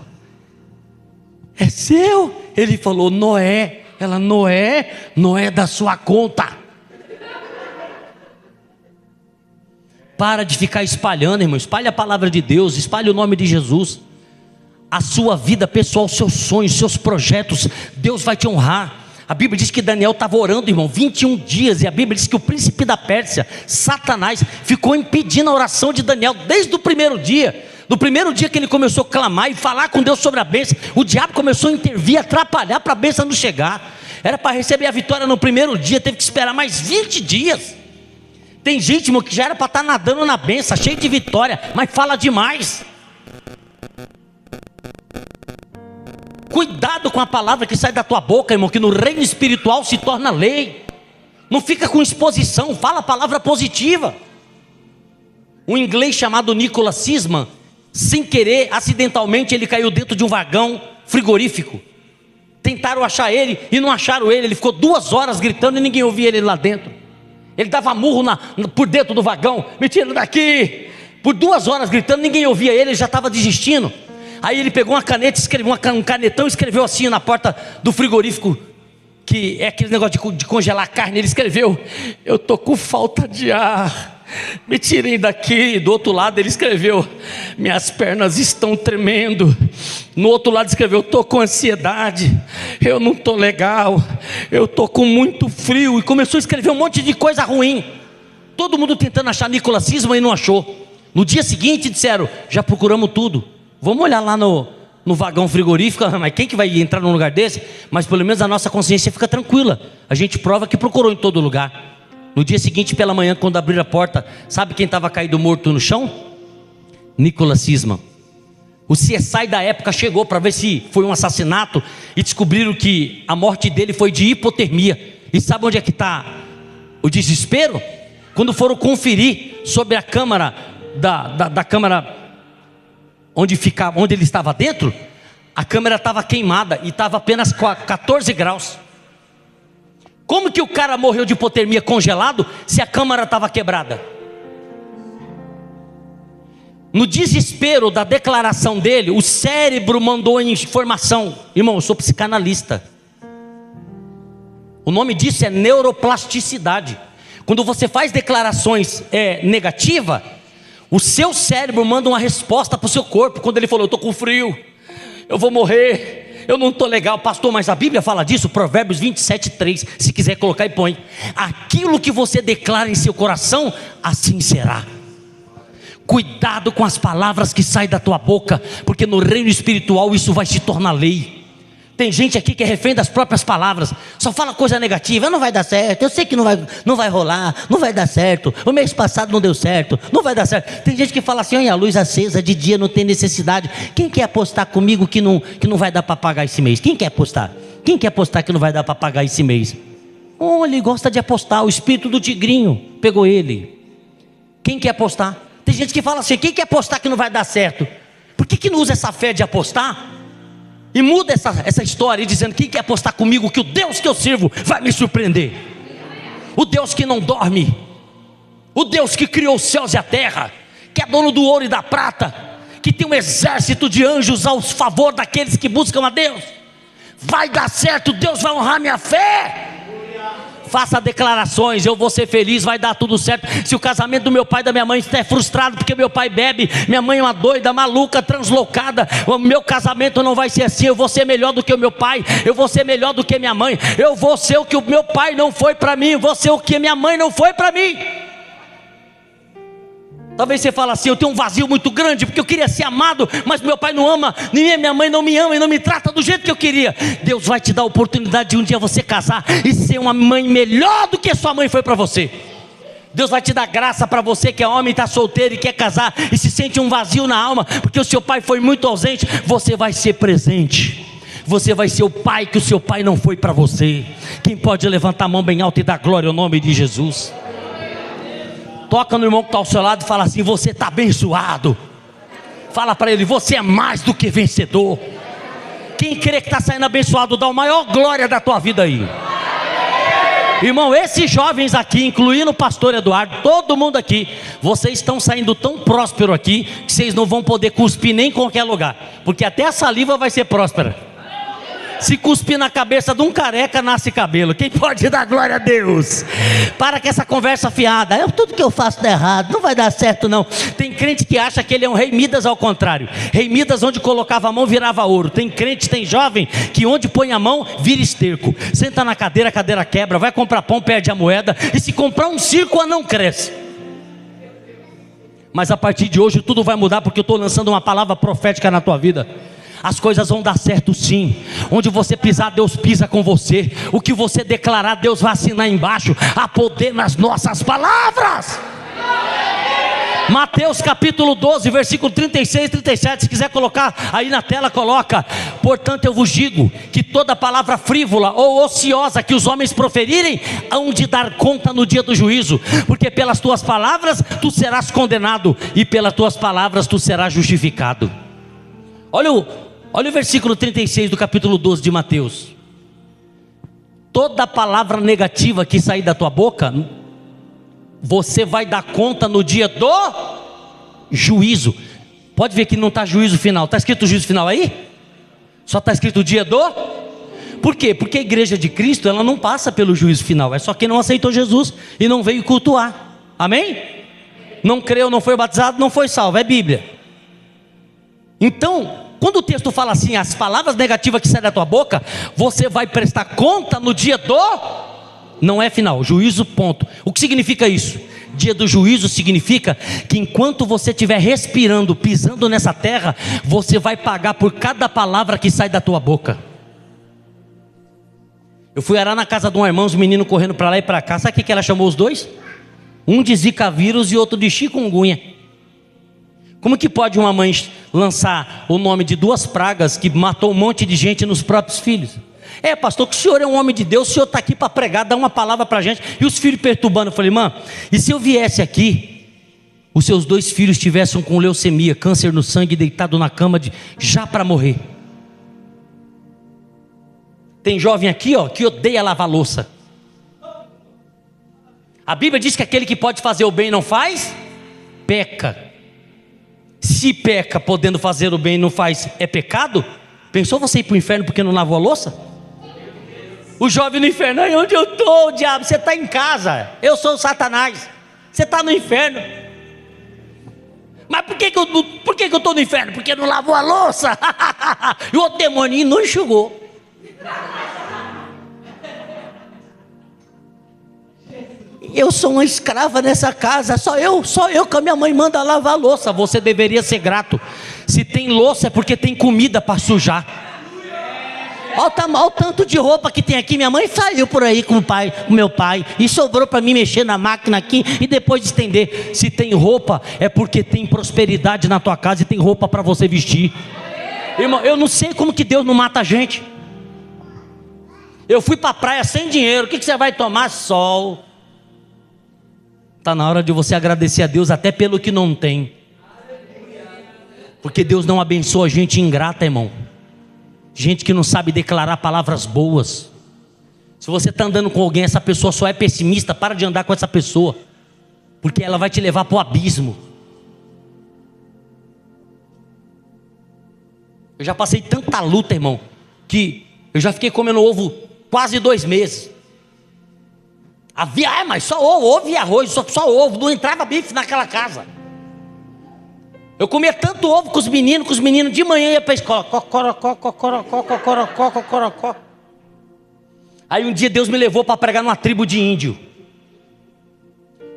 É seu? Ele falou, Noé. Ela, Noé é da sua conta. Para de ficar espalhando, irmão. Espalhe a palavra de Deus, espalhe o nome de Jesus. A sua vida pessoal, seus sonhos, seus projetos, Deus vai te honrar. A Bíblia diz que Daniel estava orando, irmão, 21 dias. E a Bíblia diz que o príncipe da Pérsia, Satanás, ficou impedindo a oração de Daniel desde o primeiro dia. Do primeiro dia que ele começou a clamar e falar com Deus sobre a bênção, o diabo começou a intervir, atrapalhar para a bênção não chegar. Era para receber a vitória no primeiro dia, teve que esperar mais 20 dias. Tem gente, irmão, que já era para estar nadando na bênção, cheio de vitória, mas fala demais. Cuidado com a palavra que sai da tua boca, irmão, que no reino espiritual se torna lei. Não fica com exposição, fala a palavra positiva. Um inglês chamado Nicholas Sisman, sem querer, acidentalmente, ele caiu dentro de um vagão frigorífico. Tentaram achar ele e não acharam ele. Ele ficou 2 horas gritando e ninguém ouvia ele lá dentro. Ele dava murro por dentro do vagão, me tira daqui. Por 2 horas gritando, ninguém ouvia ele, ele já estava desistindo. Aí ele pegou uma caneta, escreveu um canetão e escreveu assim na porta do frigorífico, que é aquele negócio de congelar a carne. Ele escreveu, eu estou com falta de ar, me tirem daqui. Do outro lado ele escreveu, minhas pernas estão tremendo. No outro lado escreveu, estou com ansiedade, eu não estou legal, eu estou com muito frio. E começou a escrever um monte de coisa ruim. Todo mundo tentando achar Nicholas Sisman e não achou. No dia seguinte disseram, já procuramos tudo, vamos olhar lá no vagão frigorífico. Mas quem que vai entrar num lugar desse? Mas pelo menos a nossa consciência fica tranquila, a gente prova que procurou em todo lugar. No dia seguinte pela manhã, quando abriram a porta, sabe quem estava caído morto no chão? Nicholas Sisman. O CSI da época chegou para ver se foi um assassinato e descobriram que a morte dele foi de hipotermia. E sabe onde é que está o desespero? Quando foram conferir sobre a câmara da câmara onde ele estava dentro, a câmera estava queimada e estava apenas 14 graus. Como que o cara morreu de hipotermia congelado se a câmara estava quebrada? No desespero da declaração dele, o cérebro mandou a informação. Irmão, eu sou psicanalista. O nome disso é neuroplasticidade. Quando você faz declarações negativas, o seu cérebro manda uma resposta para o seu corpo. Quando ele falou, eu estou com frio, eu vou morrer, Eu não estou legal, pastor, mas a Bíblia fala disso, Provérbios 27:3. Se quiser colocar e põe. Aquilo que você declara em seu coração, assim será. Cuidado com as palavras que saem da tua boca, porque no reino espiritual isso vai se tornar lei. Tem gente aqui que é refém das próprias palavras, só fala coisa negativa. Não vai dar certo, eu sei que não vai rolar, não vai dar certo, o mês passado não deu certo, não vai dar certo. Tem gente que fala assim: olha, a luz acesa de dia não tem necessidade. Quem quer apostar comigo que não vai dar para pagar esse mês? Quem quer apostar? Quem quer apostar que não vai dar para pagar esse mês? Oh, ele gosta de apostar, o espírito do tigrinho pegou ele. Quem quer apostar? Tem gente que fala assim: quem quer apostar que não vai dar certo? Por que não usa essa fé de apostar? E muda essa história, dizendo: quem quer apostar comigo que o Deus que eu sirvo vai me surpreender? O Deus que não dorme, o Deus que criou os céus e a terra, que é dono do ouro e da prata, que tem um exército de anjos ao favor daqueles que buscam a Deus. Vai dar certo, Deus vai honrar minha fé. Faça declarações: eu vou ser feliz, vai dar tudo certo. Se o casamento do meu pai e da minha mãe está frustrado porque meu pai bebe, minha mãe é uma doida, maluca, translocada, o meu casamento não vai ser assim. Eu vou ser melhor do que o meu pai, eu vou ser melhor do que minha mãe, eu vou ser o que o meu pai não foi para mim, eu vou ser o que minha mãe não foi para mim. Talvez você fale assim: eu tenho um vazio muito grande, porque eu queria ser amado, mas meu pai não ama, nem minha mãe não me ama e não me trata do jeito que eu queria. Deus vai te dar a oportunidade de um dia você casar e ser uma mãe melhor do que sua mãe foi para você. Deus vai te dar graça para você que é homem, está solteiro e quer casar e se sente um vazio na alma, porque o seu pai foi muito ausente. Você vai ser presente, você vai ser o pai que o seu pai não foi para você. Quem pode levantar a mão bem alta e dar glória ao nome de Jesus? Toca no irmão que está ao seu lado e fala assim: você está abençoado. Fala para ele: você é mais do que vencedor. Quem crê que está saindo abençoado, dá a maior glória da tua vida aí. Irmão, esses jovens aqui, incluindo o pastor Eduardo, todo mundo aqui, vocês estão saindo tão próspero aqui, que vocês não vão poder cuspir nem em qualquer lugar, porque até a saliva vai ser próspera. Se cuspir na cabeça de um careca, nasce cabelo. Quem pode dar glória a Deus? Para com essa conversa fiada: tudo que eu faço dá errado, não vai dar certo não. Tem crente que acha que ele é um rei Midas ao contrário. Rei Midas, onde colocava a mão virava ouro. Tem crente, tem jovem que onde põe a mão vira esterco. Senta na cadeira, a cadeira quebra. Vai comprar pão, perde a moeda. E se comprar um circo, não cresce. Mas a partir de hoje tudo vai mudar, porque eu estou lançando uma palavra profética na tua vida. As coisas vão dar certo sim. Onde você pisar, Deus pisa com você. O que você declarar, Deus vai assinar embaixo. Há poder nas nossas palavras. Mateus capítulo 12, versículo 36 e 37. Se quiser colocar aí na tela, coloca: portanto eu vos digo que toda palavra frívola ou ociosa que os homens proferirem, hão de dar conta no dia do juízo. Porque pelas tuas palavras tu serás condenado, e pelas tuas palavras tu serás justificado. Olha o versículo 36 do capítulo 12 de Mateus. Toda palavra negativa que sair da tua boca, você vai dar conta no dia do juízo. Pode ver que não está juízo final. Está escrito juízo final aí? Só está escrito o dia do... Por quê? Porque a igreja de Cristo, ela não passa pelo juízo final. É só quem não aceitou Jesus e não veio cultuar. Amém? Não creu, não foi batizado, não foi salvo. É Bíblia. Então, quando o texto fala assim: as palavras negativas que saem da tua boca, você vai prestar conta no dia do... Não é final, juízo, ponto. O que significa isso? Dia do juízo significa que enquanto você estiver respirando, pisando nessa terra, você vai pagar por cada palavra que sai da tua boca. Eu fui orar na casa de um irmão, os meninos correndo para lá e para cá. Sabe o que ela chamou os dois? Um de zika vírus e outro de chikungunya. Como que pode uma mãe lançar o nome de duas pragas que matou um monte de gente nos próprios filhos? Pastor, que o senhor é um homem de Deus, o senhor está aqui para pregar, dar uma palavra para a gente, e os filhos perturbando. Eu falei: irmã, e se eu viesse aqui, os seus dois filhos estivessem com leucemia, câncer no sangue, deitado na cama já para morrer? Tem jovem aqui que odeia lavar louça. A Bíblia diz que aquele que pode fazer o bem e não faz, peca. Se peca podendo fazer o bem e não faz, é pecado? Pensou você ir para o inferno porque não lavou a louça? O jovem no inferno: aí onde eu estou, diabo? Você está em casa, eu sou o Satanás, você está no inferno. Mas por que eu estou no inferno? Porque não lavou a louça. E o outro demoninho não enxugou. Eu sou uma escrava nessa casa, só eu que a minha mãe manda lavar a louça. Você deveria ser grato. Se tem louça é porque tem comida para sujar. Olha o tanto de roupa que tem aqui. Minha mãe saiu por aí com o meu pai e sobrou para mim mexer na máquina aqui e depois estender. Se tem roupa é porque tem prosperidade na tua casa e tem roupa para você vestir. Irmão, eu não sei como que Deus não mata a gente. Eu fui para a praia sem dinheiro. O que você vai tomar? Sol. Está na hora de você agradecer a Deus até pelo que não tem. Porque Deus não abençoa gente ingrata, irmão. Gente que não sabe declarar palavras boas. Se você está andando com alguém, essa pessoa só é pessimista, para de andar com essa pessoa. Porque ela vai te levar para o abismo. Eu já passei tanta luta, irmão, que eu já fiquei comendo ovo quase 2 meses. Mas só ovo e arroz, só ovo, não entrava bife naquela casa. Eu comia tanto ovo com os meninos de manhã ia para a escola. Cocorocó. Aí um dia Deus me levou para pregar numa tribo de índio.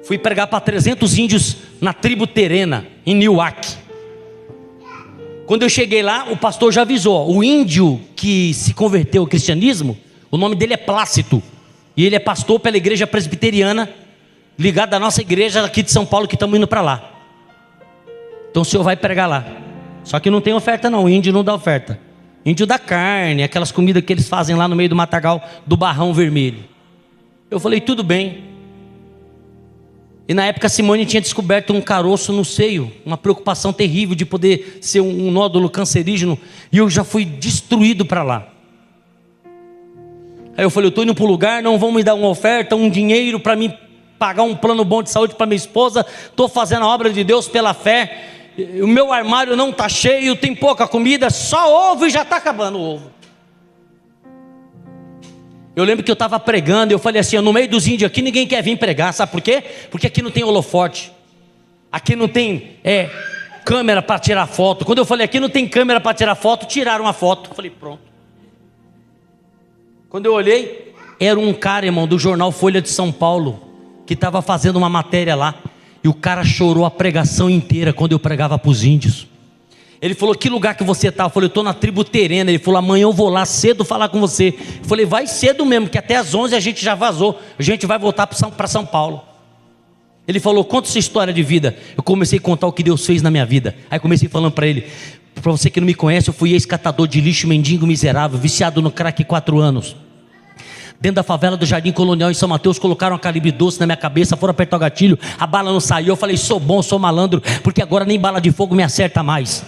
Fui pregar para 300 índios na tribo Terena, em Newark. Quando eu cheguei lá, o pastor já avisou. O índio que se converteu ao cristianismo, o nome dele é Plácido. E ele é pastor pela igreja presbiteriana, ligado à nossa igreja aqui de São Paulo, que estamos indo para lá. Então o senhor vai pregar lá. Só que não tem oferta não, o índio não dá oferta. Índio dá carne, aquelas comidas que eles fazem lá no meio do matagal do Barrão Vermelho. Eu falei, tudo bem. E na época a Simone tinha descoberto um caroço no seio, uma preocupação terrível de poder ser um nódulo cancerígeno. E eu já fui destruído para lá. Aí eu falei, eu estou indo para um lugar, não vão me dar uma oferta, um dinheiro para mim pagar um plano bom de saúde para minha esposa. Estou fazendo a obra de Deus pela fé. O meu armário não está cheio, tem pouca comida, só ovo e já está acabando o ovo. Eu lembro que eu estava pregando, eu falei assim, no meio dos índios aqui ninguém quer vir pregar, sabe por quê? Porque aqui não tem holofote, aqui não tem câmera para tirar foto. Quando eu falei aqui não tem câmera para tirar foto, tiraram uma foto. Eu falei, pronto. Quando eu olhei, era um cara, irmão, do jornal Folha de São Paulo, que estava fazendo uma matéria lá. E o cara chorou a pregação inteira quando eu pregava para os índios. Ele falou, que lugar que você está? Eu falei, eu estou na tribo Terena. Ele falou, amanhã eu vou lá cedo falar com você. Eu falei, vai cedo mesmo, que até às 11 a gente já vazou. A gente vai voltar para São Paulo. Ele falou, conta sua história de vida. Eu comecei a contar o que Deus fez na minha vida. Aí comecei falando para ele, para você que não me conhece, eu fui ex-catador de lixo, mendigo miserável, viciado no crack 4 anos. Dentro da favela do Jardim Colonial em São Mateus, colocaram uma calibre 12 na minha cabeça, foram apertar o gatilho, a bala não saiu. Eu falei, sou bom, sou malandro, porque agora nem bala de fogo me acerta mais.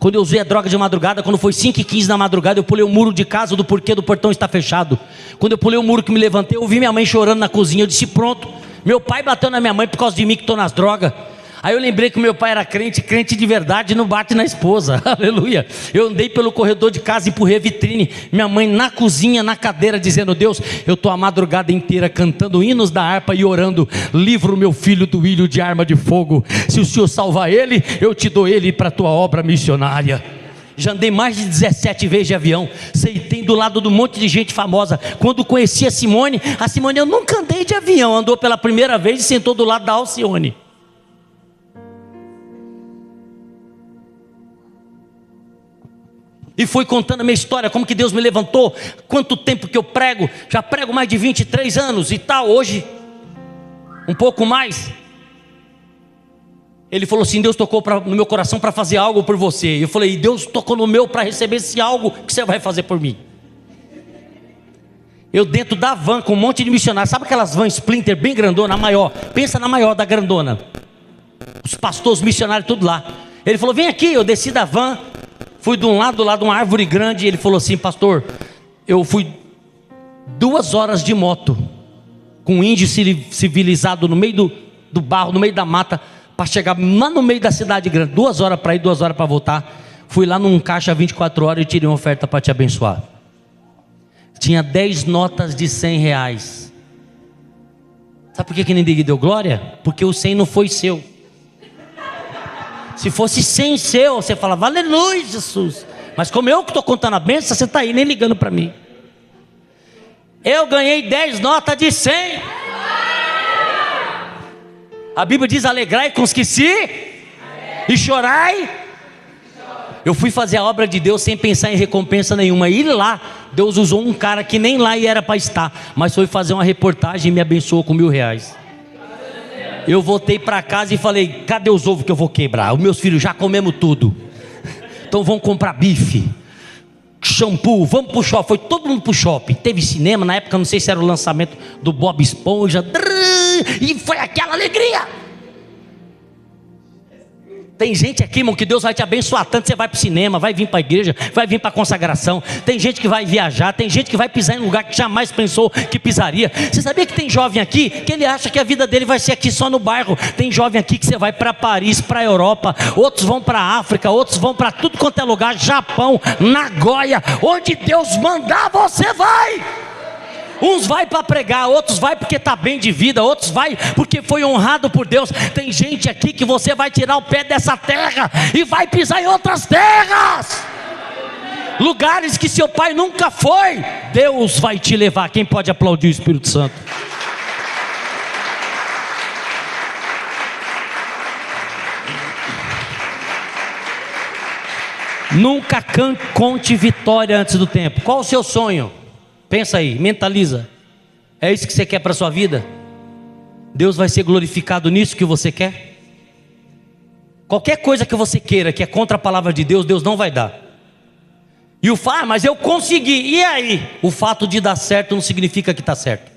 Quando eu usei a droga de madrugada, quando foi 5h15 da madrugada, eu pulei o muro de casa do porquê do portão está fechado. Quando eu pulei o muro que me levantei, eu ouvi minha mãe chorando na cozinha. Eu disse, pronto, meu pai bateu na minha mãe por causa de mim que estou nas drogas. Aí eu lembrei que meu pai era crente de verdade, não bate na esposa, aleluia. Eu andei pelo corredor de casa e empurrei a vitrine, minha mãe na cozinha, na cadeira, dizendo, Deus, eu estou a madrugada inteira cantando hinos da harpa e orando, livra o meu filho do ilho de arma de fogo, se o Senhor salvar ele, eu te dou ele para a tua obra missionária. Já andei mais de 17 vezes de avião, sentei do lado de um monte de gente famosa. Quando conheci a Simone, eu nunca andei de avião, andou pela primeira vez e sentou do lado da Alcione. E foi contando a minha história, como que Deus me levantou, quanto tempo que eu prego, já prego mais de 23 anos e tal, hoje, um pouco mais. Ele falou assim, Deus tocou no meu coração para fazer algo por você. Eu falei, Deus tocou no meu para receber esse algo que você vai fazer por mim. Eu dentro da van com um monte de missionários, sabe aquelas vans Splinter bem grandona, a maior, pensa na maior da grandona. Os pastores, os missionários, tudo lá. Ele falou, vem aqui, eu desci da van. Fui de um lado de uma árvore grande. E ele falou assim, pastor, eu fui 2 horas de moto com um índio civilizado no meio do barro, no meio da mata, para chegar lá no meio da cidade grande. 2 horas para ir, 2 horas para voltar. Fui lá num caixa 24 horas e tirei uma oferta para te abençoar. Tinha 10 notas de 100 reais. Sabe por que ninguém deu glória? Porque o 100 não foi seu. Se fosse 100 seu, você falava, aleluia, Jesus. Mas como eu que estou contando a bênção, você está aí nem ligando para mim. Eu ganhei 10 notas de 100. A Bíblia diz, alegrai com os que se e chorai. Eu fui fazer a obra de Deus sem pensar em recompensa nenhuma. E lá, Deus usou um cara que nem lá era para estar, mas foi fazer uma reportagem e me abençoou com R$1.000. Eu voltei para casa e falei, cadê os ovos que eu vou quebrar? Os meus filhos já comemos tudo. Então vamos comprar bife, shampoo, vamos pro shopping. Foi todo mundo pro shopping. Teve cinema, na época não sei se era o lançamento do Bob Esponja. E foi aquela alegria. Tem gente aqui, irmão, que Deus vai te abençoar tanto. Você vai para o cinema, vai vir para a igreja, vai vir para a consagração. Tem gente que vai viajar, tem gente que vai pisar em um lugar que jamais pensou que pisaria. Você sabia que tem jovem aqui que ele acha que a vida dele vai ser aqui só no bairro? Tem jovem aqui que você vai para Paris, para a Europa, outros vão para a África, outros vão para tudo quanto é lugar, Japão, Nagoya, onde Deus mandar você vai. Uns vai para pregar, outros vai porque está bem de vida, outros vai porque foi honrado por Deus. Tem gente aqui que você vai tirar o pé dessa terra e vai pisar em outras terras, lugares que seu pai nunca foi. Deus vai te levar. Quem pode aplaudir o Espírito Santo? Nunca conte vitória antes do tempo. Qual o seu sonho? Pensa aí, mentaliza. É isso que você quer para a sua vida? Deus vai ser glorificado nisso que você quer? Qualquer coisa que você queira que é contra a palavra de Deus, Deus não vai dar. E o fato, mas eu consegui, e aí? O fato de dar certo não significa que está certo.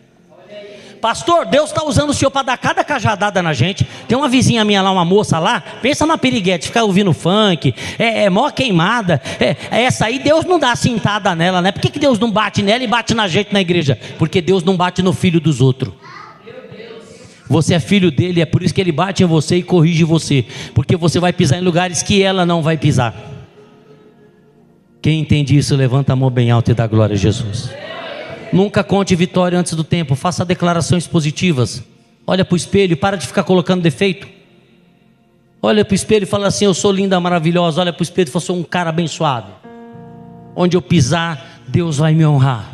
Pastor, Deus está usando o senhor para dar cada cajadada na gente. Tem uma vizinha minha lá, uma moça lá, pensa na piriguete, fica ouvindo funk, mó queimada, essa aí Deus não dá cintada nela, né? Por que Deus não bate nela e bate na gente na igreja? Porque Deus não bate no filho dos outros. Você é filho dele, é por isso que ele bate em você e corrige você, porque você vai pisar em lugares que ela não vai pisar. Quem entende isso, levanta a mão bem alta e dá glória a Jesus. Nunca conte vitória antes do tempo. Faça declarações positivas. Olha para o espelho, para de ficar colocando defeito. Olha para o espelho e fala assim, eu sou linda, maravilhosa. Olha para o espelho e fala, eu sou um cara abençoado. Onde eu pisar, Deus vai me honrar.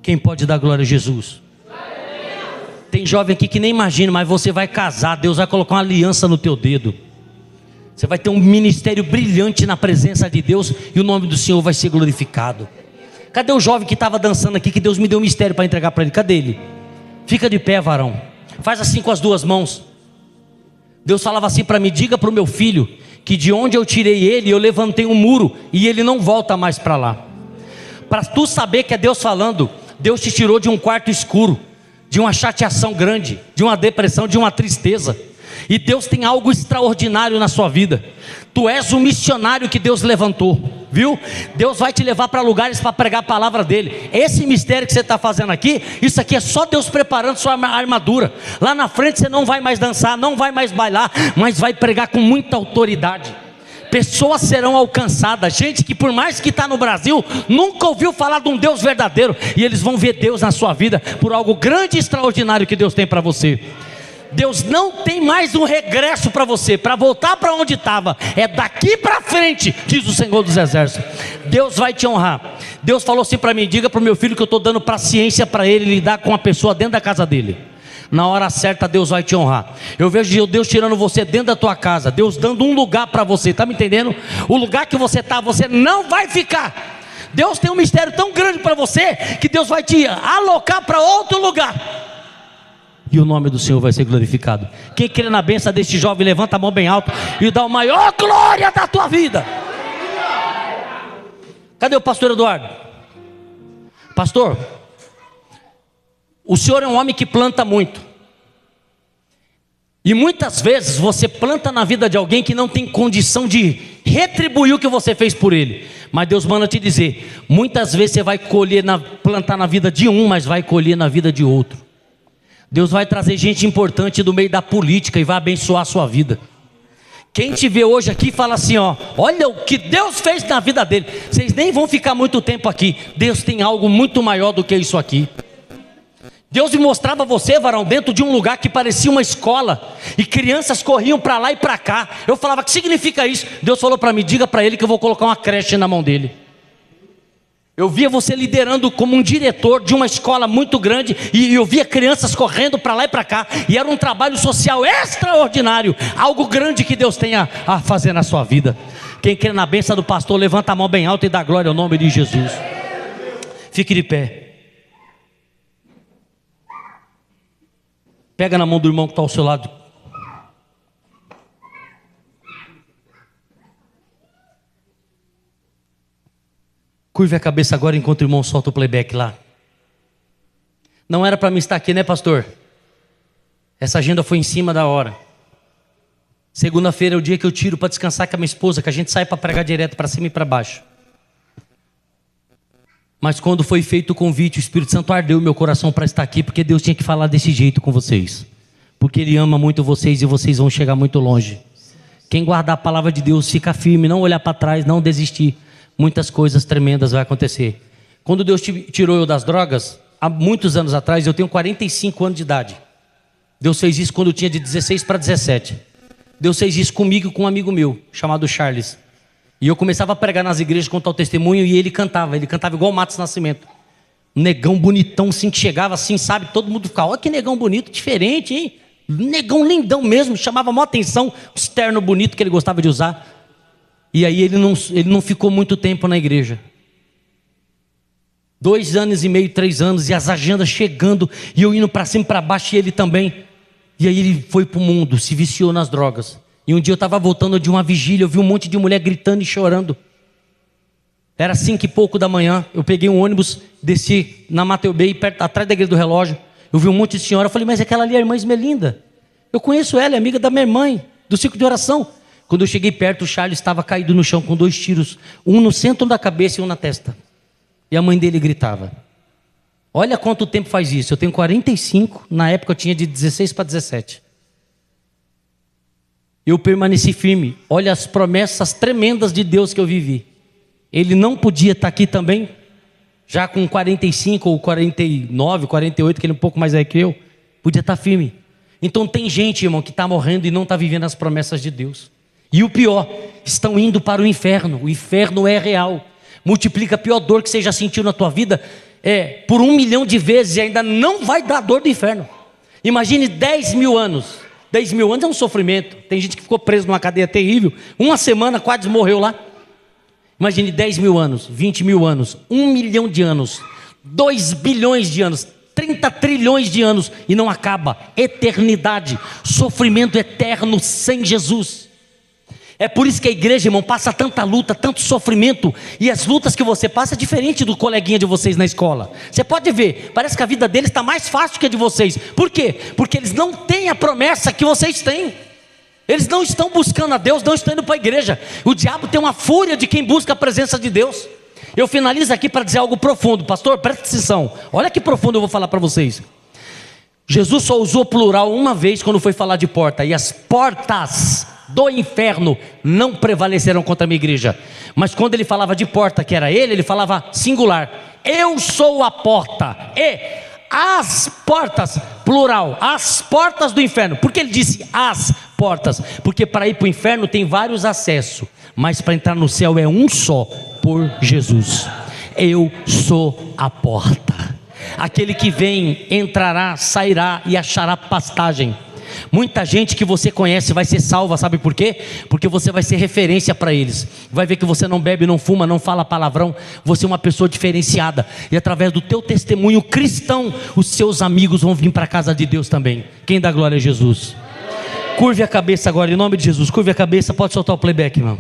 Quem pode dar glória a Jesus? Tem jovem aqui que nem imagina, mas você vai casar, Deus vai colocar uma aliança no teu dedo. Você vai ter um ministério brilhante na presença de Deus e o nome do Senhor vai ser glorificado. Cadê o jovem que estava dançando aqui, que Deus me deu um mistério para entregar para ele? Cadê ele? Fica de pé, varão. Faz assim com as duas mãos. Deus falava assim para mim, diga para o meu filho, que de onde eu tirei ele, eu levantei um muro, e ele não volta mais para lá. Para tu saber que é Deus falando, Deus te tirou de um quarto escuro, de uma chateação grande, de uma depressão, de uma tristeza. E Deus tem algo extraordinário na sua vida. Tu és um missionário que Deus levantou, viu? Deus vai te levar para lugares para pregar a palavra dele. Esse mistério que você está fazendo aqui, isso aqui é só Deus preparando sua armadura. Lá na frente você não vai mais dançar, não vai mais bailar, mas vai pregar com muita autoridade. Pessoas serão alcançadas, gente que por mais que está no Brasil, nunca ouviu falar de um Deus verdadeiro, e eles vão ver Deus na sua vida, por algo grande e extraordinário que Deus tem para você. Deus não tem mais um regresso para você, para voltar para onde estava, é daqui para frente, diz o Senhor dos Exércitos. Deus vai te honrar. Deus falou assim para mim, diga para o meu filho que eu estou dando paciência para ele lidar com a pessoa dentro da casa dele. Na hora certa Deus vai te honrar. Eu vejo Deus tirando você dentro da tua casa, Deus dando um lugar para você, está me entendendo? O lugar que você está, você não vai ficar. Deus tem um mistério tão grande para você, que Deus vai te alocar para outro lugar, e o nome do Senhor vai ser glorificado. Quem crê na bênção deste jovem, levanta a mão bem alto e dá a maior glória da tua vida. Cadê o pastor Eduardo? Pastor, o senhor é um homem que planta muito, e muitas vezes você planta na vida de alguém que não tem condição de retribuir o que você fez por ele. Mas Deus manda te dizer, muitas vezes você vai plantar na vida de um, mas vai colher na vida de outro. Deus vai trazer gente importante do meio da política e vai abençoar a sua vida. Quem te vê hoje aqui fala assim, olha o que Deus fez na vida dele. Vocês nem vão ficar muito tempo aqui. Deus tem algo muito maior do que isso aqui. Deus me mostrava você, varão, dentro de um lugar que parecia uma escola, e crianças corriam para lá e para cá. Eu falava: o que significa isso? Deus falou para mim: diga para ele que eu vou colocar uma creche na mão dele. Eu via você liderando como um diretor de uma escola muito grande, e eu via crianças correndo para lá e para cá, e era um trabalho social extraordinário, algo grande que Deus tem a fazer na sua vida. Quem crê na bênção do pastor, levanta a mão bem alta e dá glória ao nome de Jesus. Fique de pé. Pega na mão do irmão que está ao seu lado. Curve a cabeça agora enquanto o irmão solta o playback lá. Não era para mim estar aqui, né, pastor? Essa agenda foi em cima da hora. Segunda-feira é o dia que eu tiro para descansar com a minha esposa, que a gente sai para pregar direto para cima e para baixo. Mas quando foi feito o convite, o Espírito Santo ardeu meu coração para estar aqui, porque Deus tinha que falar desse jeito com vocês. Porque Ele ama muito vocês e vocês vão chegar muito longe. Quem guardar a palavra de Deus, fica firme, não olhar para trás, não desistir. Muitas coisas tremendas vão acontecer. Quando Deus tirou eu das drogas, há muitos anos atrás, eu tenho 45 anos de idade. Deus fez isso quando eu tinha de 16 para 17. Deus fez isso comigo e com um amigo meu, chamado Charles. E eu começava a pregar nas igrejas, contar o testemunho, e ele cantava igual o Matos Nascimento. Um negão bonitão, assim, que chegava assim, sabe, todo mundo ficava: olha que negão bonito, diferente, hein? Negão lindão mesmo, chamava maior atenção, o externo bonito que ele gostava de usar. E aí ele não ficou muito tempo na igreja. 2 anos e meio, 3 anos, e as agendas chegando, e eu indo para cima e para baixo, e ele também. E aí ele foi para o mundo, se viciou nas drogas. E um dia eu estava voltando de uma vigília, eu vi um monte de mulher gritando e chorando. Era 5 e pouco da manhã, eu peguei um ônibus, desci na Mateu Bay, perto, atrás da igreja do relógio. Eu vi um monte de senhora, eu falei: mas aquela ali é a irmã Esmelinda. Eu conheço ela, é amiga da minha mãe, do ciclo de oração. Quando eu cheguei perto, o Charles estava caído no chão com 2 tiros, um no centro da cabeça e um na testa. E a mãe dele gritava. Olha quanto tempo faz isso. Eu tenho 45, na época eu tinha de 16 para 17. Eu permaneci firme. Olha as promessas tremendas de Deus que eu vivi. Ele não podia estar aqui também, já com 45 ou 49, 48, que ele é um pouco mais velho que eu, podia estar firme. Então tem gente, irmão, que está morrendo e não está vivendo as promessas de Deus. E o pior, estão indo para o inferno. O inferno é real. Multiplica a pior dor que você já sentiu na tua vida, por 1 milhão de vezes, e ainda não vai dar dor do inferno. Imagine 10 mil anos. 10 mil anos é um sofrimento. Tem gente que ficou preso numa cadeia terrível, 1 semana quase morreu lá. Imagine 10 mil anos, 20 mil anos, 1 milhão de anos, 2 bilhões de anos, 30 trilhões de anos, e não acaba. Eternidade, sofrimento eterno sem Jesus. É por isso que a igreja, irmão, passa tanta luta, tanto sofrimento. E as lutas que você passa é diferente do coleguinha de vocês na escola. Você pode ver, parece que a vida deles está mais fácil que a de vocês. Por quê? Porque eles não têm a promessa que vocês têm. Eles não estão buscando a Deus, não estão indo para a igreja. O diabo tem uma fúria de quem busca a presença de Deus. Eu finalizo aqui para dizer algo profundo. Pastor, presta atenção. Olha que profundo eu vou falar para vocês. Jesus só usou plural uma vez quando foi falar de porta. E as portas do inferno não prevaleceram contra a minha igreja. Mas quando ele falava de porta, que era ele falava singular: eu sou a porta. E as portas, plural, as portas do inferno. Por que ele disse as portas? Porque para ir para o inferno tem vários acessos, mas para entrar no céu é um só, por Jesus. Eu sou a porta. Aquele que vem entrará, sairá e achará pastagem. Muita gente que você conhece vai ser salva, sabe por quê? Porque você vai ser referência para eles. Vai ver que você não bebe, não fuma, não fala palavrão. Você é uma pessoa diferenciada. E através do teu testemunho cristão, os seus amigos vão vir para a casa de Deus também. Quem dá glória a Jesus? Curve a cabeça agora, em nome de Jesus. Curve a cabeça, pode soltar o playback, irmão.